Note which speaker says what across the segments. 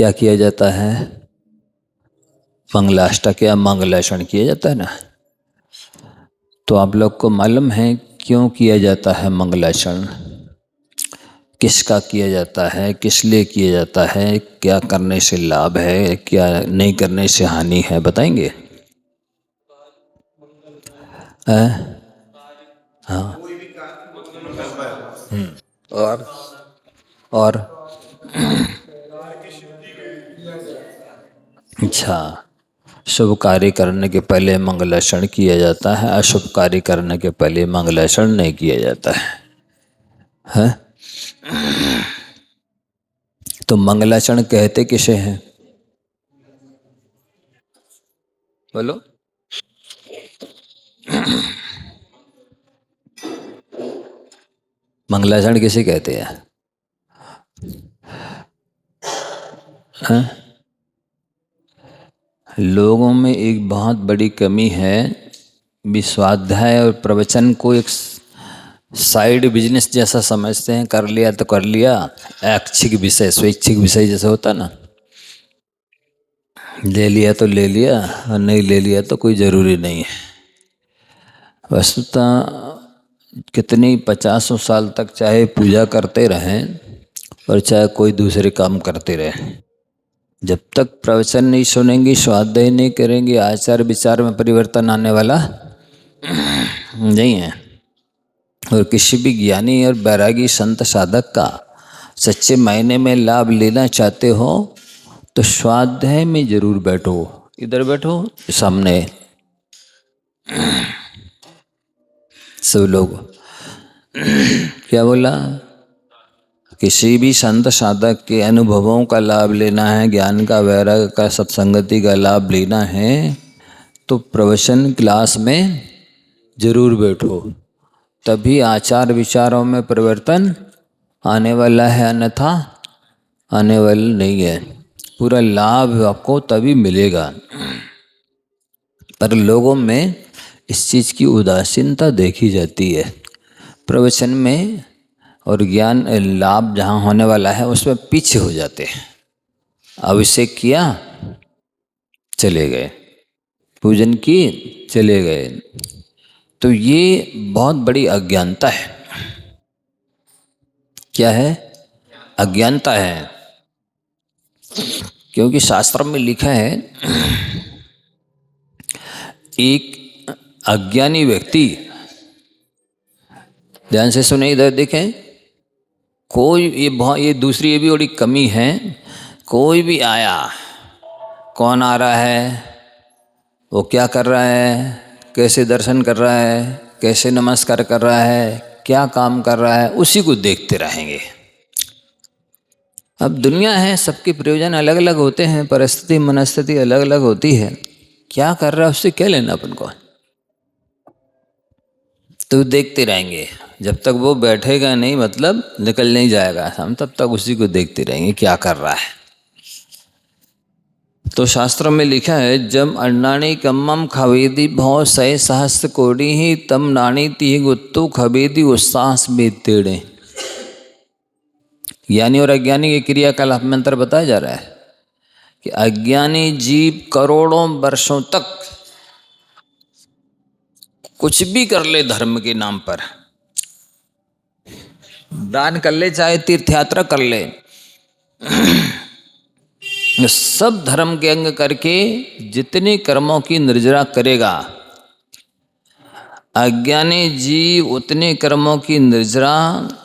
Speaker 1: क्या किया जाता है? मंगलाष्टक या मंगलाचरण किया जाता है ना। तो आप लोग को मालूम है क्यों किया जाता है मंगलाचरण? किसका किया जाता है, किस लिए किया जाता है, क्या करने से लाभ है, क्या नहीं करने से हानि है, बताएंगे? हाँ। और अच्छा, शुभ कार्य करने के पहले मंगलाचरण किया जाता है, अशुभ कार्य करने के पहले मंगलाचरण नहीं किया जाता है? तो मंगलाचरण कहते किसे हैं? बोलो। मंगलाचरण किसे कहते हैं? लोगों में एक बहुत बड़ी कमी है, स्वाध्याय और प्रवचन को एक साइड बिजनेस जैसा समझते हैं। कर लिया तो कर लिया, ऐच्छिक विषय, स्वैच्छिक विषय जैसा होता ना, ले लिया तो ले लिया और नहीं ले लिया तो कोई ज़रूरी नहीं है। वस्तुतः कितनी 50 साल तक चाहे पूजा करते रहें और चाहे कोई दूसरे काम करते रहें, जब तक प्रवचन नहीं सुनेंगे, स्वाध्याय नहीं करेंगे, आचार विचार में परिवर्तन आने वाला नहीं है। और किसी भी ज्ञानी और बैरागी संत साधक का सच्चे मायने में लाभ लेना चाहते हो तो स्वाध्याय में जरूर बैठो। इधर बैठो सामने सब लोग। क्या बोला? किसी भी संत साधक के अनुभवों का लाभ लेना है, ज्ञान का, वैराग्य का, सत्संगति का लाभ लेना है तो प्रवचन क्लास में जरूर बैठो, तभी आचार विचारों में परिवर्तन आने वाला है, अन्यथा आने वाला नहीं है। पूरा लाभ आपको तभी मिलेगा। पर लोगों में इस चीज़ की उदासीनता देखी जाती है। प्रवचन में और ज्ञान लाभ जहाँ होने वाला है उसमें पीछे हो जाते हैं। अभिषेक किया, चले गए, पूजन की, चले गए। तो ये बहुत बड़ी अज्ञानता है। क्या है? अज्ञानता है। क्योंकि शास्त्र में लिखा है, एक अज्ञानी व्यक्ति, ध्यान से सुने, इधर देखें, कोई ये दूसरी ये भी बड़ी कमी है। कोई भी आया, कौन आ रहा है, वो क्या कर रहा है, कैसे दर्शन कर रहा है, कैसे नमस्कार कर रहा है, क्या काम कर रहा है, उसी को देखते रहेंगे। अब दुनिया है, सबके प्रयोजन अलग अलग होते हैं, परिस्थिति मनस्थिति अलग अलग होती है। क्या कर रहा है उससे क्या लेना अपन को? तो देखते रहेंगे जब तक वो बैठेगा नहीं, मतलब निकल नहीं जाएगा, हम तब तक उसी को देखते रहेंगे क्या कर रहा है। तो शास्त्रों में लिखा है, जब अन्नाणी कम्मम खवेदी भौ सय सहस्त्र कोटि ही तम नाणी तीह गुत्तु खवेदी उत्साहस में तेड़े। ज्ञानी और अज्ञानी के क्रियाकलाप में अंतर बताया जा रहा है कि अज्ञानी जीव करोड़ों वर्षों तक कुछ भी कर ले, धर्म के नाम पर दान कर ले, चाहे तीर्थ यात्रा कर ले, सब धर्म के अंग करके जितने कर्मों की निर्जरा करेगा, अज्ञानी जीव उतने कर्मों की निर्जरा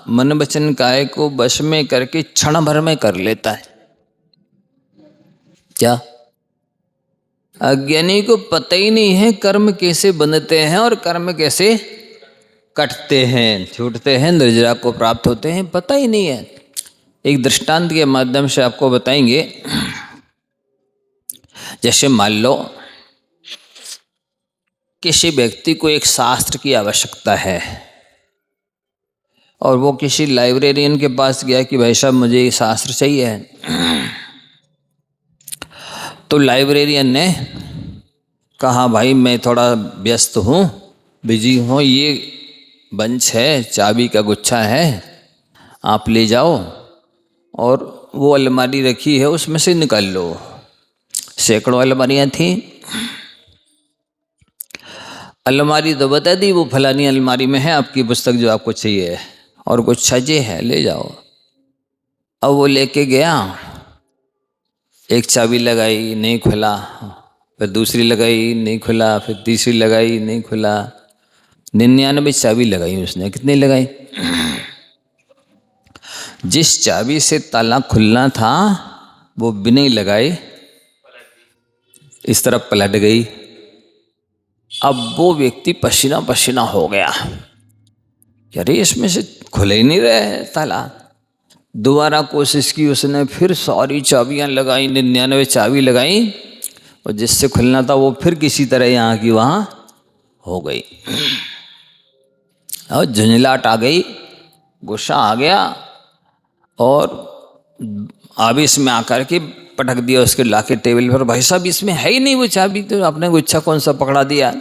Speaker 1: मन वचन काया को वश में करके क्षण भर में कर लेता है। क्या? अज्ञानी को पता ही नहीं है कर्म कैसे बनते हैं और कर्म कैसे कटते हैं, छूटते हैं, निर्जरा को प्राप्त होते हैं, पता ही नहीं है। एक दृष्टांत के माध्यम से आपको बताएंगे। जैसे मान लो किसी व्यक्ति को एक शास्त्र की आवश्यकता है और वो किसी लाइब्रेरियन के पास गया कि भाई साहब मुझे ये शास्त्र चाहिए। तो लाइब्रेरियन ने कहा, भाई मैं थोड़ा व्यस्त हूँ, बिजी हूँ, ये बंच है, चाबी का गुच्छा है, आप ले जाओ और वो अलमारी रखी है उसमें से निकाल लो। सैकड़ों अलमारियां थी। अलमारी तो बता दी वो फलानी अलमारी में है आपकी पुस्तक जो आपको चाहिए, और कुछ सजे है ले जाओ। अब वो लेके गया, एक चाबी लगाई नहीं खुला, फिर दूसरी लगाई नहीं खुला, फिर तीसरी लगाई नहीं खुला, 99 चाबी लगाई उसने। कितनी लगाई? जिस चाबी से ताला खुलना था वो बिना ही लगाए इस तरफ पलट गई। अब वो व्यक्ति पसीना पसीना हो गया, अरे इसमें से खुल ही नहीं रहा है ताला। दोबारा कोशिश की उसने, फिर सारी चाबियां लगाई, 99 चाबी लगाई, और जिससे खुलना था वो फिर किसी तरह यहाँ की वहाँ हो गई। और झुंझलाहट आ गई, गुस्सा आ गया, और आवेश में आकर के पटक दिया उसके लाके टेबल पर। भाई साहब इसमें है ही नहीं वो चाबी, तो आपने गुच्छा कौन सा पकड़ा दिया?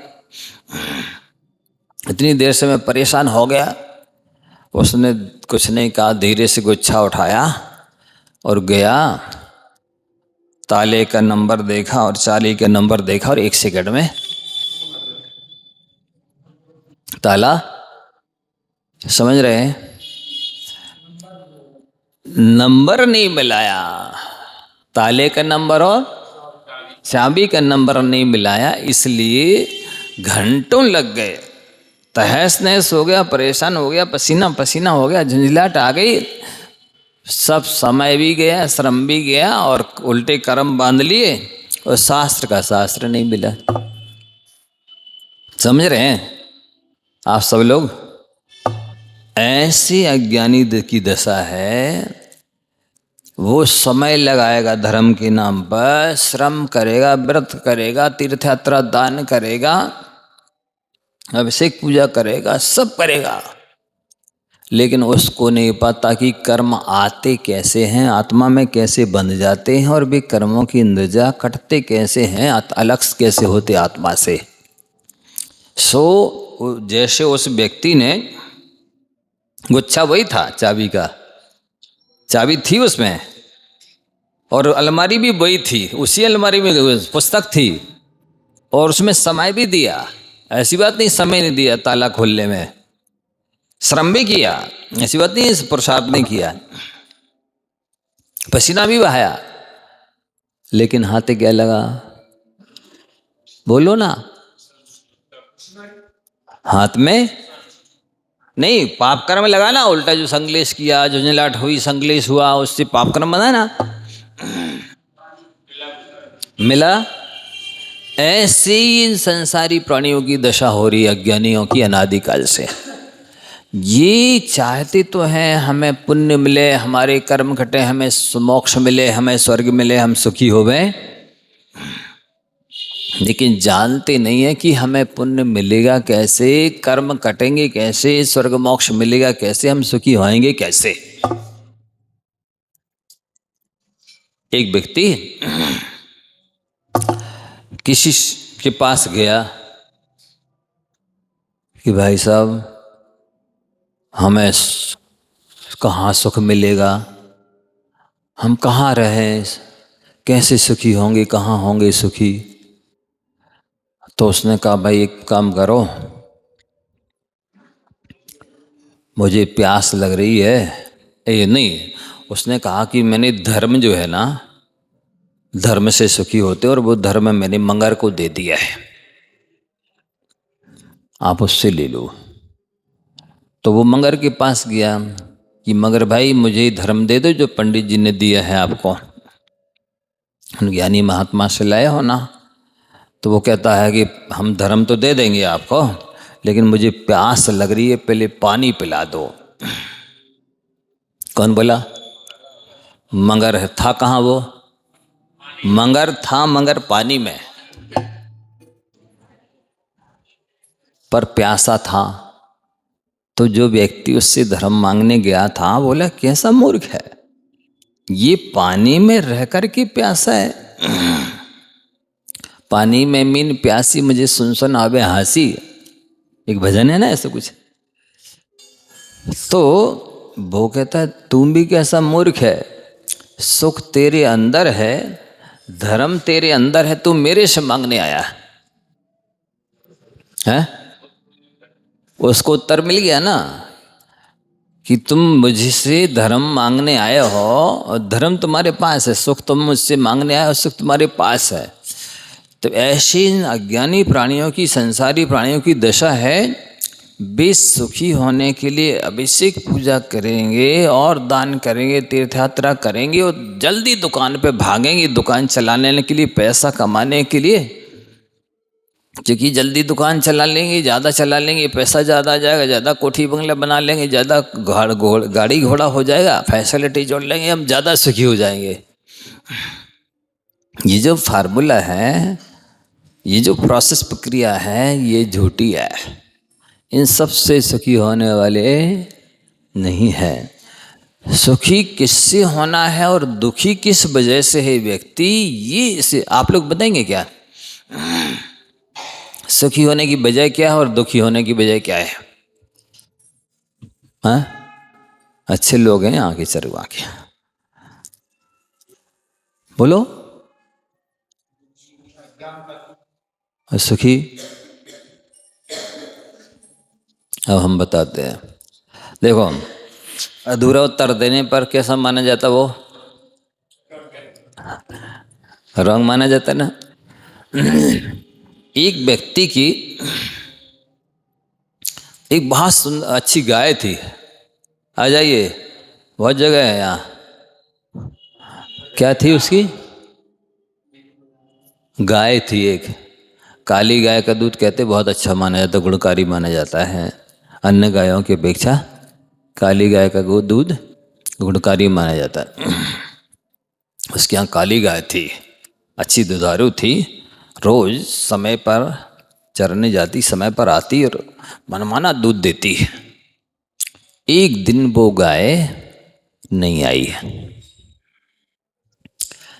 Speaker 1: इतनी देर से मैं परेशान हो गया। उसने कुछ नहीं कहा, धीरे से गुच्छा उठाया और गया, ताले का नंबर देखा और चाबी का नंबर देखा, और 1 सेकंड में ताला, समझ रहे हैं, नंबर नहीं मिलाया, ताले का नंबर और चाबी का नंबर नहीं मिलाया, इसलिए घंटों लग गए। तहस नहस हो गया, परेशान हो गया, पसीना पसीना हो गया, झंझलाहट आ गई, सब समय भी गया, श्रम भी गया, और उल्टे कर्म बांध लिए, और शास्त्र का शास्त्र नहीं मिला। समझ रहे हैं आप सब लोग? ऐसी अज्ञानी की दशा है। वो समय लगाएगा धर्म के नाम पर, श्रम करेगा, व्रत करेगा, तीर्थ यात्रा दान करेगा, अभिषेक पूजा करेगा, सब करेगा, लेकिन उसको नहीं पता कि कर्म आते कैसे हैं, आत्मा में कैसे बंध जाते हैं, और वे कर्मों की इंद्रजा कटते कैसे हैं, अलग कैसे होते आत्मा से। जैसे उस व्यक्ति ने, गुच्छा वही था चाबी का, चाबी थी उसमें, और अलमारी भी वही थी, उसी अलमारी में पुस्तक थी, और उसमें समय भी दिया। ऐसी बात नहीं समय नहीं दिया ताला खोलने में, श्रम भी किया, ऐसी बात नहीं पुरुषार्थ नहीं किया, पसीना भी बहाया, लेकिन हाथे क्या लगा? बोलो ना। हाथ में नहीं, पाप कर्म लगा ना, उल्टा जो संगलेश किया, झुंझलाहट हुई, संगलेश हुआ, उससे पाप कर्म बना ना, मिला। ऐसे ही इन संसारी प्राणियों की दशा हो रही है, अज्ञानियों की, अनादिकाल से। ये चाहते तो हैं हमें पुण्य मिले, हमारे कर्म घटे, हमें मोक्ष मिले, हमें स्वर्ग मिले, हम सुखी हो गए, लेकिन जानते नहीं है कि हमें पुण्य मिलेगा कैसे, कर्म कटेंगे कैसे, स्वर्ग मोक्ष मिलेगा कैसे, हम सुखी होएंगे कैसे। एक व्यक्ति किसी के पास गया कि भाई साहब हमें कहाँ सुख मिलेगा, हम कहाँ रहें, कैसे सुखी होंगे, कहाँ होंगे सुखी। तो उसने कहा भाई एक काम करो, मुझे प्यास लग रही है। ये नहीं, उसने कहा कि मैंने धर्म जो है ना, धर्म से सुखी होते, और वो धर्म मैंने मंगर को दे दिया है, आप उससे ले लो। तो वो मंगर के पास गया कि मगर भाई मुझे धर्म दे दो जो पंडित जी ने दिया है आपको, ज्ञानी महात्मा से लाए हो ना। तो वो कहता है कि हम धर्म तो दे देंगे आपको, लेकिन मुझे प्यास लग रही है, पहले पानी पिला दो। कौन बोला? मगर था कहाँ वो? मगर था, मगर पानी में, पर प्यासा था। तो जो व्यक्ति उससे धर्म मांगने गया था बोला कैसा मूर्ख है, ये पानी में रह कर के प्यासा है। पानी में मीन प्यासी मुझे सुन सुन आवे हंसी, एक भजन है ना ऐसा कुछ। तो वो कहता है तुम भी कैसा मूर्ख है, सुख तेरे अंदर है, धर्म तेरे अंदर है, तू मेरे से मांगने आया है। उसको उत्तर मिल गया ना कि तुम मुझसे धर्म मांगने आए हो और धर्म तुम्हारे पास है, सुख तुम मुझसे मांगने आए हो, सुख तुम्हारे पास है। तो ऐसी अज्ञानी प्राणियों की, संसारी प्राणियों की दशा है, वे सुखी होने के लिए अभिषेक पूजा करेंगे और दान करेंगे, तीर्थ यात्रा करेंगे और जल्दी दुकान पे भागेंगे, दुकान चलाने के लिए, पैसा कमाने के लिए। क्योंकि जल्दी दुकान चला लेंगे, ज़्यादा चला लेंगे, पैसा ज़्यादा आ जाएगा, ज़्यादा कोठी बंगला बना लेंगे, ज़्यादा गाड़ी घोड़ा हो जाएगा, फैसिलिटी जोड़ लेंगे, हम ज़्यादा सुखी हो जाएंगे। ये जो फार्मूला है, ये जो प्रोसेस प्रक्रिया है, ये झूठी है। इन सब से सुखी होने वाले नहीं है। सुखी किससे होना है और दुखी किस वजह से है व्यक्ति, ये इसे आप लोग बताएंगे क्या? सुखी होने की वजह क्या है और दुखी होने की वजह क्या है? हाँ, अच्छे लोग हैं, आगे चलो आगे बोलो। सुखी, अब हम बताते हैं। देखो, अधूरा उत्तर देने पर कैसा माना जाता, वो रॉन्ग माना जाता ना। एक व्यक्ति की एक बहुत सुंदर अच्छी गाय थी। आ जाइए, बहुत जगह है यहाँ। क्या थी उसकी? गाय थी एक, काली गाय का दूध कहते बहुत अच्छा माना जाता, गुणकारी माना जाता है। अन्य गायों की अपेक्षा काली गाय का दूध गुणकारी माना जाता है। उसके यहाँ काली गाय थी, अच्छी दुधारू थी, रोज समय पर चरने जाती, समय पर आती और मनमाना दूध देती। एक दिन वो गाय नहीं आई।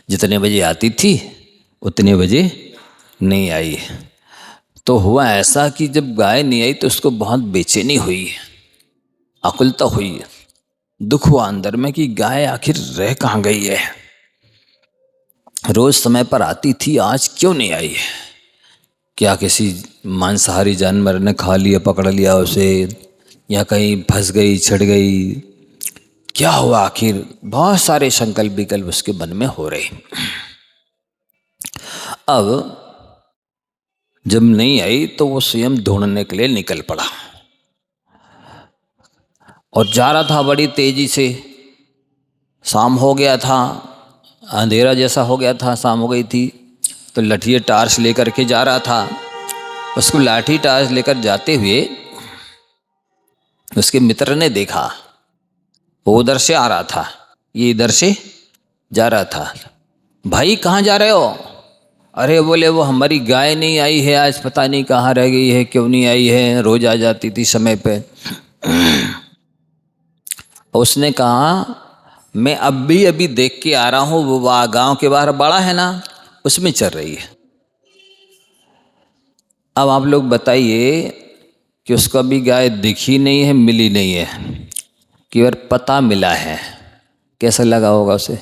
Speaker 1: जितने बजे आती थी उतने बजे नहीं आई। तो हुआ ऐसा कि जब गाय नहीं आई तो उसको बहुत बेचैनी हुई, आकुलता हुई, दुख हुआ अंदर में कि गाय आखिर रह कहाँ गई है। रोज समय पर आती थी, आज क्यों नहीं आई? क्या किसी मांसाहारी जानवर ने खा लिया, पकड़ लिया उसे, या कहीं फंस गई, छिड़ गई, क्या हुआ आखिर? बहुत सारे संकल्प विकल्प उसके मन में हो रहे। अब जब नहीं आई तो वो स्वयं ढूंढने के लिए निकल पड़ा और जा रहा था बड़ी तेजी से। शाम हो गया था, अंधेरा जैसा हो गया था, शाम हो गई थी। तो लठिए टार्च लेकर के जा रहा था। उसको लाठी टार्च लेकर जाते हुए उसके मित्र ने देखा, वो उधर से आ रहा था, ये इधर से जा रहा था। भाई कहाँ जा रहे हो? अरे बोले, वो हमारी गाय नहीं आई है आज, पता नहीं कहाँ रह गई है, क्यों नहीं आई है, रोज आ जाती थी समय पे। उसने कहा, मैं अभी देख के आ रहा हूँ, वो गांव के बाहर बड़ा है ना, उसमें चल रही है। अब आप लोग बताइए कि उसको अभी गाय दिखी नहीं है, मिली नहीं है, केवल पता मिला है, कैसा लगा होगा उसे?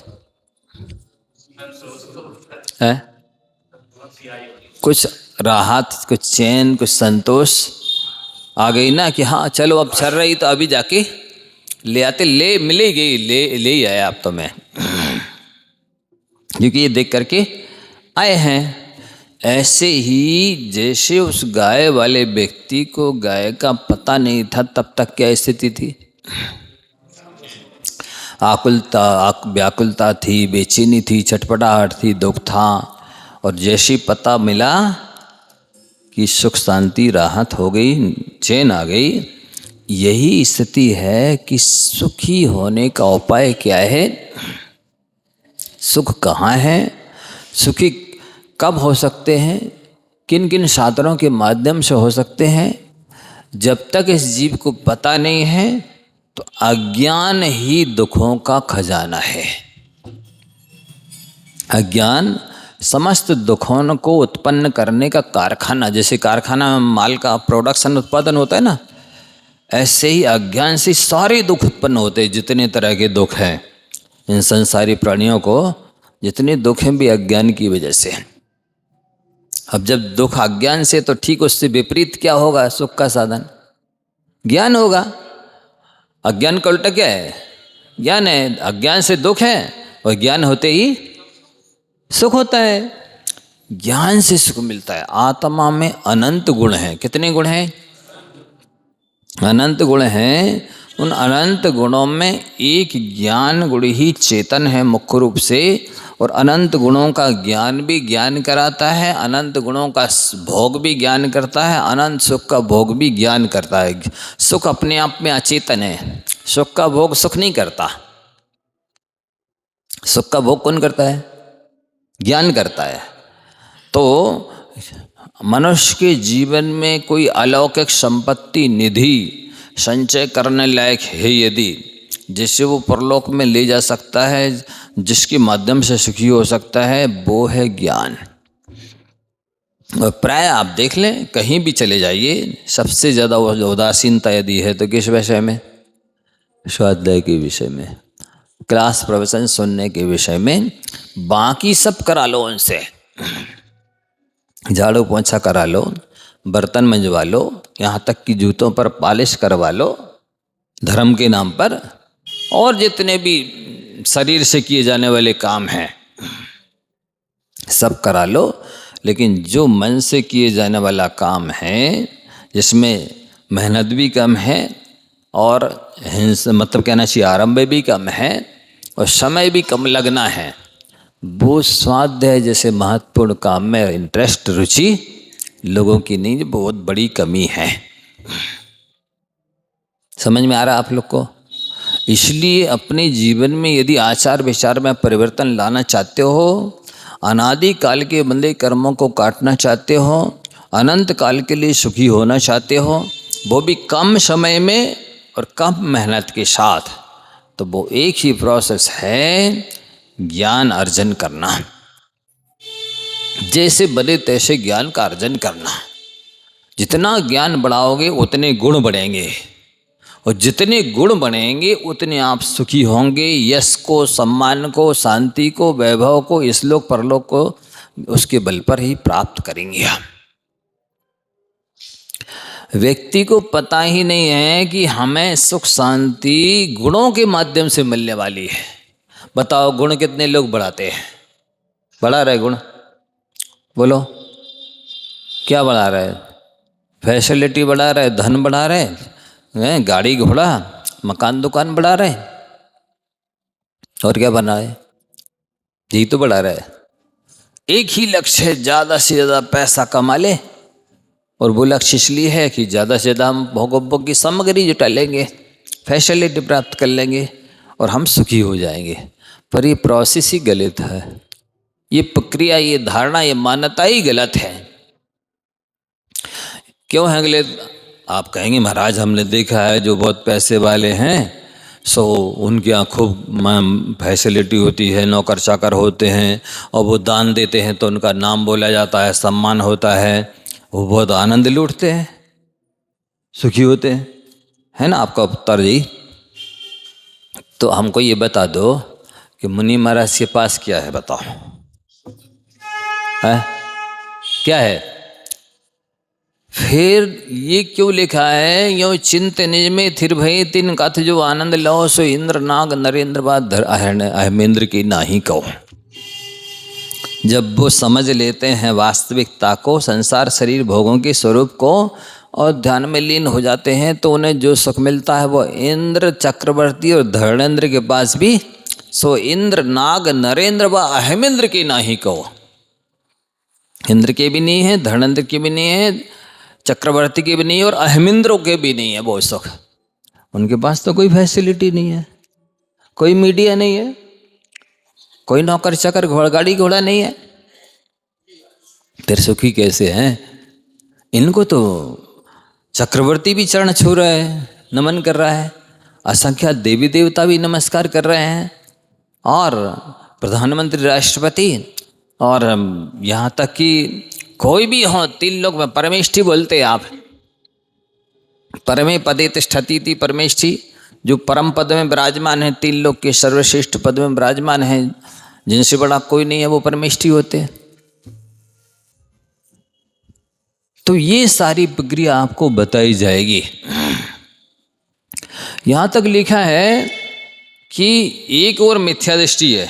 Speaker 1: है कुछ राहत, कुछ चैन, कुछ संतोष आ गई ना कि हाँ चलो अब चल रही तो अभी जाके ले आते, ले मिली गई, ले ही आया अब तो मैं, क्योंकि ये देख करके आए हैं। ऐसे ही जैसे उस गाय वाले व्यक्ति को गाय का पता नहीं था, तब तक क्या स्थिति थी? आकुलता, व्याकुलता थी, बेचैनी थी, छटपटाहट थी, दुख था। और जैसे पता मिला कि सुख शांति राहत हो गई, चैन आ गई, यही स्थिति है कि सुखी होने का उपाय क्या है? सुख कहाँ है? सुखी कब हो सकते हैं? किन किन साधनों के माध्यम से हो सकते हैं? जब तक इस जीव को पता नहीं है तो अज्ञान ही दुखों का खजाना है। अज्ञान समस्त दुखों को उत्पन्न करने का कारखाना, जैसे कारखाना में माल का प्रोडक्शन, उत्पादन होता है ना, ऐसे ही अज्ञान से सारे दुख उत्पन्न होते हैं, जितने तरह के दुख हैं। इन संसारी प्राणियों को जितने दुख हैं भी अज्ञान की वजह से। अब जब दुख अज्ञान से, तो ठीक उससे विपरीत क्या होगा? सुख का साधन ज्ञान होगा। अज्ञान का उल्टा क्या है? ज्ञान है। अज्ञान से दुख है और ज्ञान होते ही सुख होता है। ज्ञान से सुख मिलता है। आत्मा में अनंत गुण हैं। कितने गुण हैं? अनंत गुण हैं। उन अनंत गुणों में एक ज्ञान गुण ही चेतन है मुख्य रूप से, और अनंत गुणों का ज्ञान भी ज्ञान कराता है, अनंत गुणों का भोग भी ज्ञान करता है, अनंत सुख का भोग भी ज्ञान करता है। सुख अपने आप में अचेतन है, सुख का भोग सुख नहीं करता। सुख का भोग कौन करता है? ज्ञान करता है। तो मनुष्य के जीवन में कोई अलौकिक संपत्ति निधि संचय करने लायक है यदि, जिससे वो परलोक में ले जा सकता है, जिसके माध्यम से सुखी हो सकता है, वो है ज्ञान। और प्राय आप देख लें, कहीं भी चले जाइए, सबसे ज़्यादा उदासीनता यदि है तो किस विषय में? स्वाध्याय के विषय में, क्लास प्रवचन सुनने के विषय में। बाकी सब करा लो उनसे, झाड़ू पोंछा करा लो, बर्तन मंजवा लो, यहाँ तक कि जूतों पर पॉलिश करवा लो धर्म के नाम पर, और जितने भी शरीर से किए जाने वाले काम हैं सब करा लो। लेकिन जो मन से किए जाने वाला काम है, जिसमें मेहनत भी कम है और मतलब कहना चाहिए आरंभ भी कम है और समय भी कम लगना है, वो स्वाध्याय जैसे महत्वपूर्ण काम में इंटरेस्ट, रुचि लोगों की नहीं, बहुत बड़ी कमी है। समझ में आ रहा आप लोग को? इसलिए अपने जीवन में यदि आचार विचार में परिवर्तन लाना चाहते हो, अनादि काल के बंधे कर्मों को काटना चाहते हो, अनंत काल के लिए सुखी होना चाहते हो, वो भी कम समय में और कम मेहनत के साथ, तो वो एक ही प्रोसेस है, ज्ञान अर्जन करना। जैसे बने तैसे ज्ञान का अर्जन करना। जितना ज्ञान बढ़ाओगे उतने गुण बढ़ेंगे, और जितने गुण बढ़ेंगे उतने आप सुखी होंगे। यश को, सम्मान को, शांति को, वैभव को, इस लोक परलोक को उसके बल पर ही प्राप्त करेंगे आप। व्यक्ति को पता ही नहीं है कि हमें सुख शांति गुणों के माध्यम से मिलने वाली है। बताओ, गुण कितने लोग बढ़ाते हैं? बढ़ा रहे गुण? बोलो, क्या बढ़ा रहे? फैसिलिटी बढ़ा रहे, धन बढ़ा रहे हैं, गाड़ी घोड़ा मकान दुकान बढ़ा रहे, और क्या बना रहे? यही तो बढ़ा रहे। एक ही लक्ष्य है, ज़्यादा से ज़्यादा पैसा कमा ले, और वो लक्ष्य इसलिए है कि ज़्यादा से ज़्यादा हम भोग की सामग्री जुटा लेंगे, फैसिलिटी प्राप्त कर लेंगे और हम सुखी हो जाएंगे। पर ये प्रोसेस ही गलत है, ये प्रक्रिया, ये धारणा, ये मान्यता ही गलत है। क्यों है गलत? आप कहेंगे महाराज हमने देखा है जो बहुत पैसे वाले हैं सो उनके यहाँ खूब फैसिलिटी होती है, नौकर चाकर होते हैं, और वो दान देते हैं तो उनका नाम बोला जाता है, सम्मान होता है, वो बहुत आनंद लूटते हैं, सुखी होते हैं, है ना आपका उत्तर जी? तो हमको ये बता दो कि मुनि महाराज के पास क्या है, बताओ है क्या है? फिर ये क्यों लिखा है? यो चिंत निज में थिर भय तिन कथ जो आनंद लो सो इंद्र नाग नरेंद्र बाद अहमेंद्र की नाही कहो। जब वो समझ लेते हैं वास्तविकता को, संसार शरीर भोगों के स्वरूप को, और ध्यान में लीन हो जाते हैं, तो उन्हें जो सुख मिलता है वो इंद्र चक्रवर्ती और धर्मेंद्र के पास भी सो इंद्र नाग नरेंद्र व अहमेंद्र की नाही कहो। इंद्र के भी नहीं है, धर्मेंद्र के भी नहीं है, चक्रवर्ती के भी नहीं है, और अहमेंद्रों के भी नहीं है वो सुख। उनके पास तो कोई फैसिलिटी नहीं है, कोई मीडिया नहीं है, कोई नौकर चाकर गाड़ी घोड़ा नहीं है, फिर सुखी कैसे हैं? इनको तो चक्रवर्ती भी चरण छू रहा है, नमन कर रहा है, असंख्य देवी देवता भी नमस्कार कर रहे हैं, और प्रधानमंत्री, राष्ट्रपति, और यहाँ तक कि कोई भी हो, 3 लोग में परमेष्ठी बोलते हैं आप, परमे पदे तिष्ठति परमेष्ठी, जो परम पद में विराजमान है, 3 लोक के सर्वश्रेष्ठ पद में विराजमान है, जिनसे बड़ा कोई नहीं है, वो परमेष्ठी होते हैं। तो ये सारी प्रक्रिया आपको बताई जाएगी। यहां तक लिखा है कि एक और मिथ्या दृष्टि है,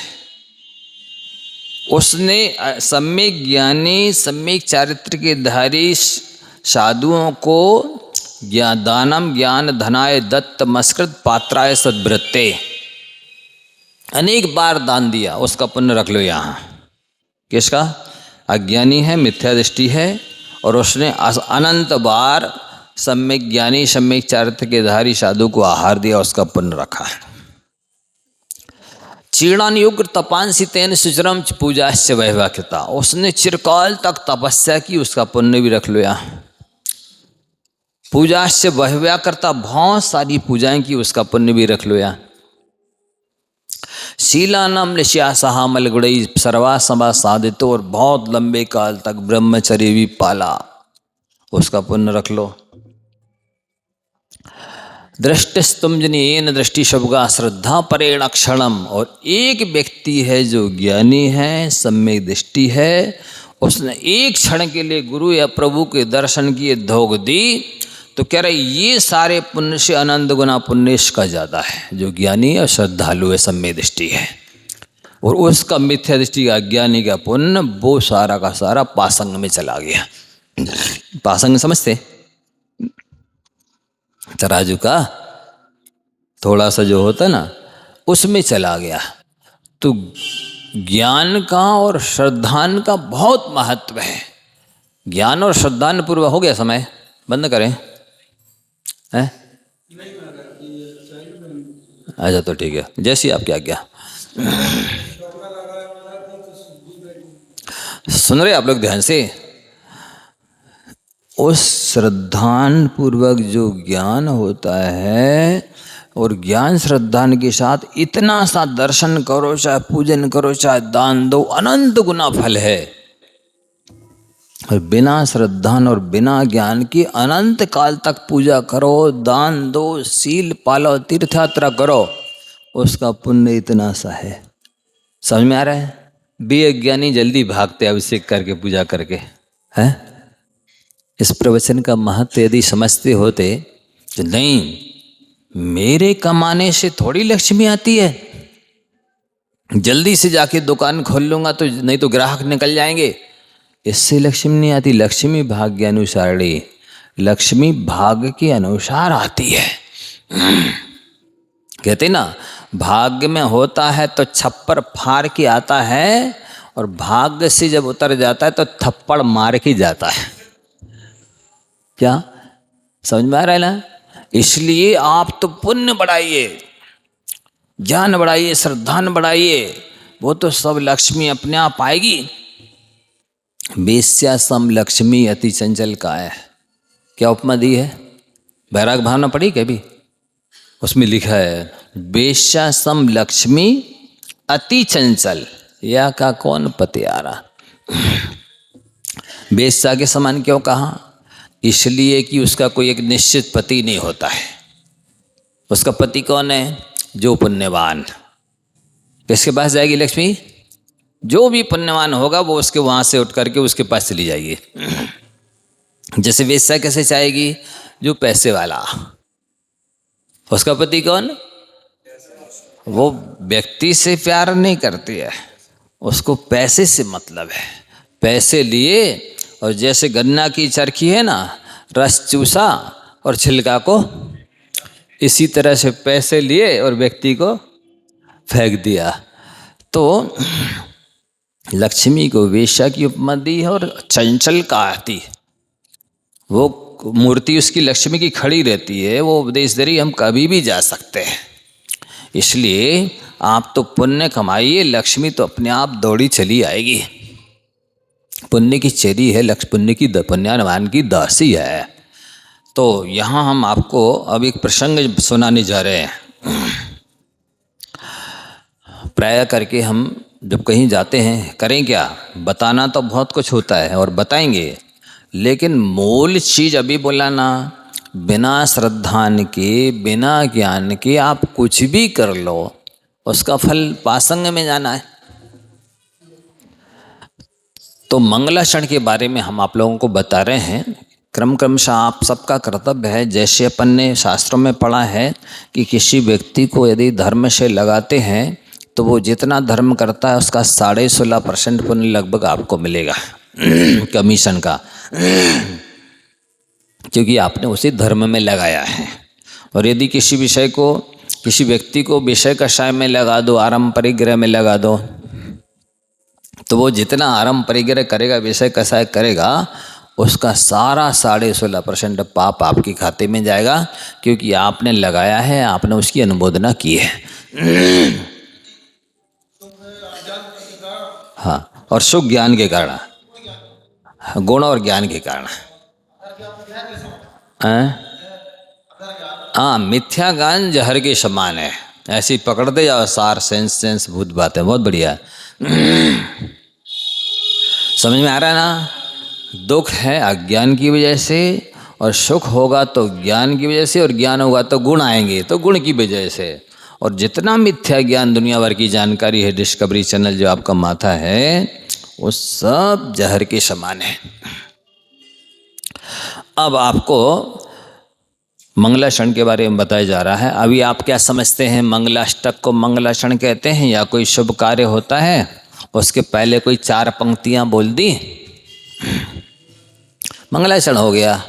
Speaker 1: उसने सम्यक ज्ञानी सम्यक चारित्र के धारी साधुओं को दानम ज्ञान धनाय दत्त मस्कृत पात्राय सद्वृत्ते, अनेक बार दान दिया, उसका पुण्य रख लो यहाँ। किसका? अज्ञानी है, मिथ्या दृष्टि है, और उसने अनंत बार सम्यक ज्ञानी सम्यक चारित्र के धारी साधु को आहार दिया, उसका पुण्य रखा है। चीड़ान युग तपांसी तेन सुचरम पूजाश्च वैवाक्यता, उसने चिरकाल तक तपस्या की, उसका पुण्य भी रख लो यहाँ। पूजाश्च वहव्या करता, बहुत सारी पूजाएं की, उसका पुण्य भी रख लो यहाँ। शीलानम निश्यासहा मलगुड़ई सर्वा सभा साधितो, और बहुत लंबे काल तक ब्रह्मचर्य भी पाला, उसका पुण्य रख लो। दृष्टिस्तुमजनीन दृष्टि शब्गा श्रद्धा परेण अक्षणम, और एक व्यक्ति है जो ज्ञानी है, सम्यक दृष्टि है, उसने एक क्षण के लिए गुरु या प्रभु के दर्शन किए, धोख दी, तो कह रहे ये सारे पुण्य से अनंत गुना पुण्य इसका ज़्यादा है, जो ज्ञानी और श्रद्धालु है, सम्यक दृष्टि है। और उसका मिथ्या दृष्टि का अज्ञानी का पुण्य वो सारा का सारा पासंग में चला गया। पासंग समझते? तराजू का थोड़ा सा जो होता ना, उसमें चला गया। तो ज्ञान का और श्रद्धान का बहुत महत्व है। ज्ञान और श्रद्धान पूर्व हो गया समय, बंद करें हैं? अच्छा तो ठीक है, जैसी आपकी आज्ञा। सुन रहे आप लोग ध्यान से? उस श्रद्धान पूर्वक जो ज्ञान होता है, और ज्ञान श्रद्धान के साथ इतना सा दर्शन करो, चाहे पूजन करो, चाहे दान दो, अनंत गुना फल है। और बिना श्रद्धान और बिना ज्ञान की अनंत काल तक पूजा करो, दान दो, सील पालो, तीर्थ यात्रा करो, उसका पुण्य इतना सा है। समझ में आ रहा है? बेअज्ञानी जल्दी भागते अभिषेक करके, पूजा करके, हैं? इस प्रवचन का महत्व यदि समझते होते तो नहीं, मेरे कमाने से थोड़ी लक्ष्मी आती है, जल्दी से जाके दुकान खोल लूंगा तो नहीं तो ग्राहक निकल जाएंगे, इससे लक्ष्मी नहीं आती। लक्ष्मी भाग्य अनुसारी, लक्ष्मी भाग्य के अनुसार आती है। कहते ना, भाग्य में होता है तो छप्पर फाड़ के आता है, और भाग्य से जब उतर जाता है तो थप्पड़ मार के जाता है। क्या समझ में आ रहा है ना? इसलिए आप तो पुण्य बढ़ाइए, ज्ञान बढ़ाइए, श्रद्धान बढ़ाइए, वो तो सब लक्ष्मी अपने आप आएगी। वेश्या सम लक्ष्मी अति चंचल का है, क्या उपमा दी है? बैराग भावना पढ़ी कभी? उसमें लिखा है वेश्या सम लक्ष्मी अति चंचल, या का कौन पतियारा। वेश्या के समान क्यों कहा? इसलिए कि उसका कोई एक निश्चित पति नहीं होता है। उसका पति कौन है? जो पुण्यवान। किसके पास जाएगी लक्ष्मी? जो भी पुण्यवान होगा वो उसके वहाँ से उठ करके उसके पास चली जाएगी। जैसे वेश्या कैसे चाहेगी? जो पैसे वाला। उसका पति कौन? वो व्यक्ति से प्यार नहीं करती है, उसको पैसे से मतलब है। पैसे लिए, और जैसे गन्ना की चरखी है ना, रस चूसा और छिलका को, इसी तरह से पैसे लिए और व्यक्ति को फेंक दिया। तो लक्ष्मी को वेश्या की उपमा दी है, और चंचल का आती, वो मूर्ति उसकी लक्ष्मी की खड़ी रहती है, वो उपदेश दे रही हम कभी भी जा सकते हैं। इसलिए आप तो पुण्य कमाइए, लक्ष्मी तो अपने आप दौड़ी चली आएगी। पुण्य की चेरी है, पुण्य की पुण्यावान की दासी है। तो यहाँ हम आपको अब एक प्रसंग सुनाने जा रहे हैं। प्राय करके हम जब कहीं जाते हैं, करें क्या, बताना तो बहुत कुछ होता है और बताएंगे, लेकिन मूल चीज़ अभी बोला ना, बिना श्रद्धान के, बिना ज्ञान के आप कुछ भी कर लो, उसका फल पासंग में जाना है। तो मंगलाचरण के बारे में हम आप लोगों को बता रहे हैं। क्रमशः आप सबका कर्तव्य है, जैसे अपन ने शास्त्रों में पढ़ा है कि किसी व्यक्ति को यदि धर्म से लगाते हैं तो वो जितना धर्म करता है उसका 16.5% पुण्य लगभग आपको मिलेगा कमीशन का, क्योंकि आपने उसी धर्म में लगाया है। और यदि किसी विषय को, किसी व्यक्ति को विषय कषाय में लगा दो, आरंभ परिग्रह में लगा दो, तो वो जितना आरंभ परिग्रह करेगा, विषय कषाय करेगा, उसका सारा 16.5% पाप आपके खाते में जाएगा, क्योंकि आपने लगाया है, आपने उसकी अनुमोदना की है। हाँ, और सुख ज्ञान के कारण, गुण और ज्ञान के कारण। हाँ, मिथ्या ज्ञान जहर के समान है, ऐसी पकड़ते जाओ सार, सेंस भूत बातें, बहुत बढ़िया। समझ में आ रहा है ना? दुख है अज्ञान की वजह से, और सुख होगा तो ज्ञान की वजह से, और ज्ञान होगा तो गुण आएंगे तो गुण की वजह से। और जितना मिथ्या ज्ञान दुनिया भर की जानकारी है, डिस्कवरी चैनल जो आपका माथा है, वो सब जहर के समान है। अब आपको मंगलाचरण के बारे में बताया जा रहा है। अभी आप क्या समझते हैं? मंगलाष्टक को मंगलाचरण कहते हैं, या कोई शुभ कार्य होता है उसके पहले कोई 4 पंक्तियां बोल दी, मंगलाचरण हो गया।